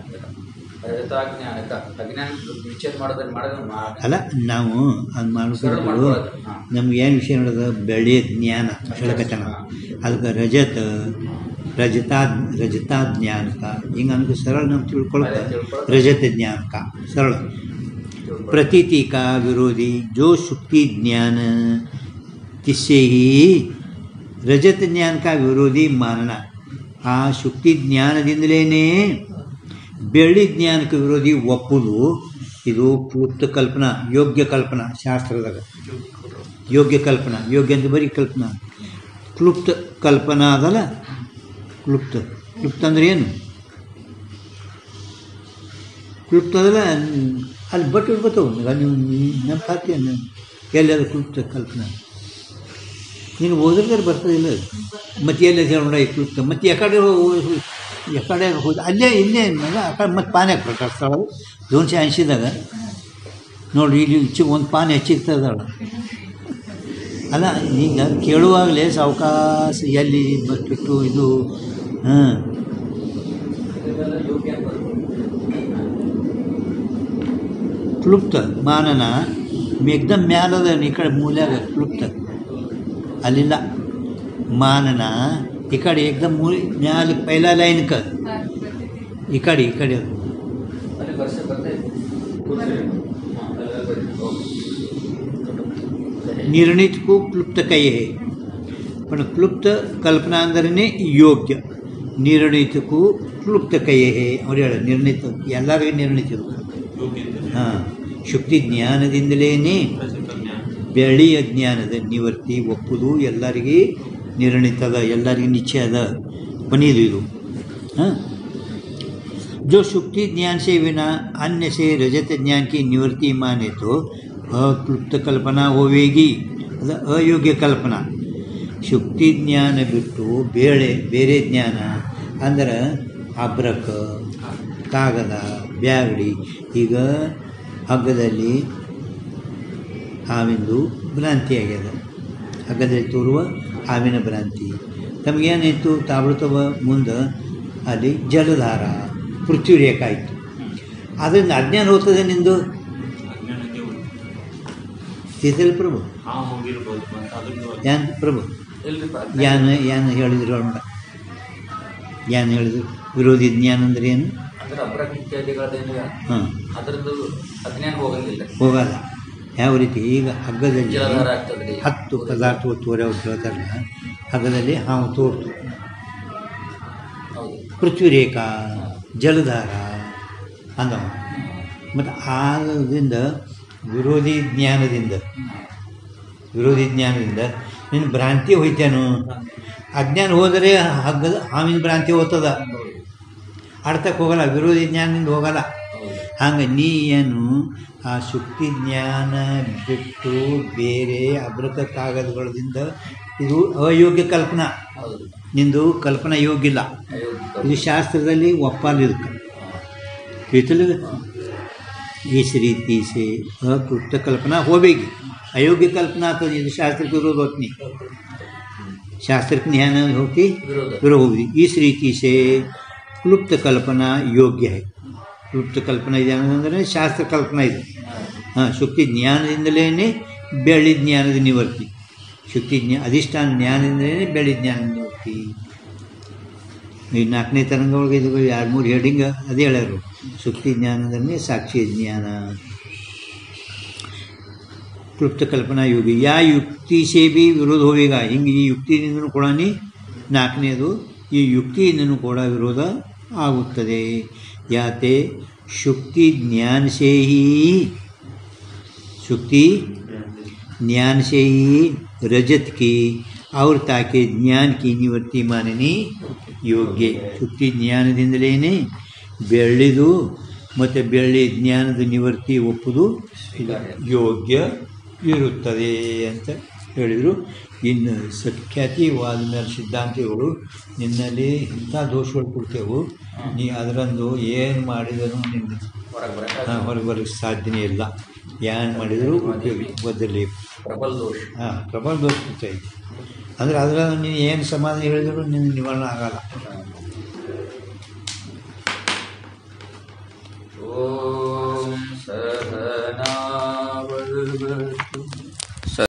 ರಜತಾಜ್ಞಾನಕ ಅಜ್ಞಾನ ವಿಚ್ಛೇದ ಮಾಡಿದ್ರೆ ಅಲ್ಲ ನಾವು ಅದು ಮಾಡ್ಕೊಂಡು ನಮ್ಗೆ ಏನು ವಿಷಯ ನೋಡೋದು ಬೆಳ್ಳಿಯ ಜ್ಞಾನ ಹೇಳಕತ್ತಾನ. ಅದಕ್ಕೆ ರಜತಾಜ್ಞಾನಕ ಹಿಂಗೆ ಅನ್ಕೋ ಸರಳ ನಾವು ತಿಳ್ಕೊಳ್ತಾ ರಜತ ಜ್ಞಾನಕ ಸರಳ. प्रतीति का विरोधी जो शुक्ति ज्ञान किससे ही रजत ज्ञान का विरोधी मानना. आ शुक्ति ज्ञानದಿಂದಲೇ ಬೆಳ್ಳಿ ಜ್ಞಾನಕ್ಕೆ ವಿರೋಧಿ ಒಪ್ಪುದು. ಇದು ಕ್ಲುಪ್ತ ಕಲ್ಪನಾ, ಯೋಗ್ಯ ಕಲ್ಪನಾ. ಶಾಸ್ತ್ರದಾಗ ಯೋಗ್ಯ ಕಲ್ಪನಾ, ಯೋಗ್ಯ ಅಂತ ಬರೀ ಕಲ್ಪನಾ. ಕ್ಲುಪ್ತ ಕಲ್ಪನಾ ಅದಲ್ಲ. ಕ್ಲುಪ್ತ ಅಂದ್ರೆ ಏನು? ಕ್ಲುಪ್ತ ಅದಲ್ಲ ಅಲ್ಲಿ ಬಟ್ ಇಡ್ಬೋತಾವ ನೀವು ನಮ್ಮ ಖಾತೆ ಎಲ್ಲಿ ಅದು ಕ್ಲುಪ್ತ ಕಲ್ಪನಾ ನೀನು ಓದಿದ್ರೆ ಬರ್ತದಿಲ್ಲ. ಮತ್ತು ಎಲ್ಲಿ ಹೇಳೋಣ ಈ ಕ್ಲುಪ್ತ ಮತ್ತು ಎಕಡೆ ಹೋದ ಅಲ್ಲೇ ಇಲ್ಲೇ ಆ ಕಡೆ ಮತ್ತು ಪಾನಿ ಹಾಕ್ಬೇಕು ಸ್ಥಳ 280ದಾಗ ನೋಡಿ. ಇಲ್ಲಿ ಹೆಚ್ಚಿಗೆ ಒಂದು ಪಾನಿ ಹೆಚ್ಚಿಗ್ತದಳ ಅಲ್ಲ. ಈಗ ಕೇಳುವಾಗಲೇ ಸಾವಕಾಶ ಎಲ್ಲಿ ಬಸ್ಬಿಟ್ಟು ಇದು ಹಾಂ ಕ್ಲುಪ್ತ ಮಾನನ ಏಕ್ದಮ್ ಮ್ಯಾಲದ ಈ ಕಡೆ ಮೂಲ್ಯಾಗ ಕ್ಲುಪ್ತ ಅಲ್ಲಿಲ್ಲ. ಮಾನನ ಈ ಕಡೆ ಏಕ್ದಮ್ ಮ್ಯಾಲ ಪೈಲಾ ಲೈನ್ಕ ಈ ಕಡೆ निर्णित को क्लुप्त कहे है. पण क्लुप्त कल्पना अंदरने योग्य. निर्णित को क्लुप्त कहे है. और निर्णित ಎಲ್ಲರಿಗೂ ನಿರ್ಣಿತ. ಹಾಂ ಶುಕ್ತಿ ಜ್ಞಾನದಿಂದಲೇ ಬೆಳ್ಳಿಯ ಜ್ಞಾನದ ನಿವರ್ತಿ ಒಪ್ಪುದು ಎಲ್ಲರಿಗೆ ನಿರ್ಣಿತದ, ಎಲ್ಲರಿಗೂ ನಿಶ್ಚಯ ಅದ. ಕೊನೆಯದು ಇದು. ಹಾಂ जो शुक्ति ज्ञान से बिना अन्य से रजत ज्ञान की निवृत्ति माने तो अक्लुप्त कल्पना होवेगी. ಅದು ಅಯೋಗ್ಯ ಕಲ್ಪನಾ. ಶುಕ್ತಿ ಜ್ಞಾನ ಬಿಟ್ಟು ಬೇರೆ ಜ್ಞಾನ ಅಂದ್ರೆ ಅಬ್ರಕ, ಕಾಗದ, ಬ್ಯಾಗಡಿ. ಈಗ ಹಗ್ಗದಲ್ಲಿ ಹಾವಿಂದು ಭ್ರಾಂತಿ ಆಗ್ಯದ. ಹಗ್ಗದಲ್ಲಿ ತೋರುವ ಹಾವಿನ ಭ್ರಾಂತಿ ತಮಗೇನಾಯಿತು? ತಾಬಳತವ ಮುಂದೆ ಅಲ್ಲಿ ಜಲಧಾರ ಪೃಥ್ವಿ ರೇಖೆ ಆಯಿತು. ಅದರಿಂದ ಅಜ್ಞಾನ ಹೋಗ್ತದೆ ನಿಂದು ತಿಥಲ್ ಪ್ರಭು ಯಾನ್ ಪ್ರಭು ಯಾನ್ ಹೇಳಿದ್ರು ನೋಡ. ಯಾನ್ ಹೇಳಿದ್ರು ವಿರೋಧಿ ಜ್ಞಾನ ಅಂದ್ರೆ ಏನು? ಹಾಂ ಹೋಗಲ್ಲ. ಯಾವ ರೀತಿ? ಈಗ ಹಗ್ಗದಲ್ಲಿ 10 ಪದಾರ್ಥ ತೋರೆ ಅವ್ರು ಹೇಳ್ತಾರಲ್ಲ, ಹಗ್ಗದಲ್ಲಿ ಹಾವು ತೋರ್ತು, ಪೃಥ್ವಿ ರೇಖಾ, ಜಲಧಾರ ಅಂದವ. ಮತ್ತು ಆದ್ದರಿಂದ ವಿರೋಧಿ ಜ್ಞಾನದಿಂದ ನಿನ್ನ ಭ್ರಾಂತಿ ಹೋಯ್ತೇನು? ಅಜ್ಞಾನ ಹೋದರೆ ಹಗ್ಗದ ಹಾವಿನ ಭ್ರಾಂತಿ ಹೋಗ್ತದ, ಅರ್ಥಕ್ಕೆ ಹೋಗಲ್ಲ. ವಿರೋಧಿ ಜ್ಞಾನದಿಂದ ಹೋಗಲ್ಲ. ಹಂಗೆ ನೀ ಏನು ಆ ಶುಕ್ತಿ ಜ್ಞಾನ ಬಿಟ್ಟು ಬೇರೆ ಅಭೃತ ಕಾಗದಗಳಿಂದ ಇದು ಅಯೋಗ್ಯ ಕಲ್ಪನಾ. ನಿಂದು ಕಲ್ಪನಾ ಯೋಗ್ಯ ಇಲ್ಲ. ಇದು ಶಾಸ್ತ್ರದಲ್ಲಿ ಒಪ್ಪಲ್ಲ. ಇದಕ್ಕೆ इस रीति से अक्लुप्त कल्पना होगी. अयोग्य कल्पना तो ये शास्त्र के विरोध होती नहीं. शास्त्र की ध्यान होती विरोध होगी. इस रीति से क्लुप्त कल्पना योग्य है. क्लुप्त कल्पना इधर शास्त्र कल्पना ಇದೆ. ಹಾಂ ಶುಕ್ತಿ ಜ್ಞಾನದಿಂದಲೇ ಬೆಳ್ಳಿ ಜ್ಞಾನದ ನಿವರ್ತಿ. ಶುಕ್ತಿ ಅಧಿಷ್ಠಾನ ಜ್ಞಾನದಿಂದಲೇ ಬೆಳ್ಳಿ ಜ್ಞಾನದ ನಿವರ್ತಿ. ಈ 4ನೇ ತರಂಗ ಒಳಗೆ ಇದು 2-3 ಹೆಡಿಂಗ್ ಅದೇ ಹೇಳ್ಯಾರು. ಸುಕ್ತಿ ಜ್ಞಾನದನ್ನೇ ಸಾಕ್ಷಿ ಜ್ಞಾನ. ಕ್ಲುಪ್ತ ಕಲ್ಪನಾ ಯೋಗಿ ಯಾ ಯುಕ್ತಿ ಸೇ ಬಿ ವಿರೋಧ ಹೋವೇಗ. ಹಿಂಗೆ ಈ ಯುಕ್ತಿಯಿಂದನೂ ಕೂಡ 4ನೇದು ಈ ಯುಕ್ತಿಯಿಂದನೂ ಕೂಡ ವಿರೋಧ ಆಗುತ್ತದೆ. ಯಾತೆ ಶುಕ್ತಿ ಜ್ಞಾನ ಸೇ ಹಿ शुक्ति ज्ञान से ही रजत की और ताकि ज्ञान की निवृत्ति माननी योग्य. ಶುಕ್ತಿ ಜ್ಞಾನದಿಂದಲೇ ಬೆಳ್ಳಿದು ಮತ್ತು ಬೆಳ್ಳಿ ಜ್ಞಾನದ ನಿವೃತ್ತಿ ಒಪ್ಪುದು ಯೋಗ್ಯ ಇರುತ್ತದೆ ಅಂತ ಹೇಳಿದರು. ಇನ್ನು ಸಖ್ಯಾತಿವಾದ ಮೇಲೆ ಸಿದ್ಧಾಂತಿಗಳು ನಿನ್ನಲ್ಲಿ ಇಂಥ ದೋಷಗಳು ಕೊಡ್ತೇವೆ, ನೀ ಅದರಂದು ಏನು ಮಾಡಿದರೂ ನಿನ್ನ ಹೊರಗೆ ಬರೋಕ್ಕೆ ಸಾಧ್ಯನೇ ಇಲ್ಲ. ಏನು ಮಾಡಿದರೂ ಬದಲಿ ಪ್ರಬಲ ದೋಷ. ಪ್ರಬಲ ದೋಷ ಕೊಡ್ತೇವೆ ಅಂದರೆ ಅದರ ನೀನು ಏನು ಸಮಾಧಾನ ಹೇಳಿದರೂ ನಿನ್ನ ನಿವಾರಣೆ ಆಗಲ್ಲ.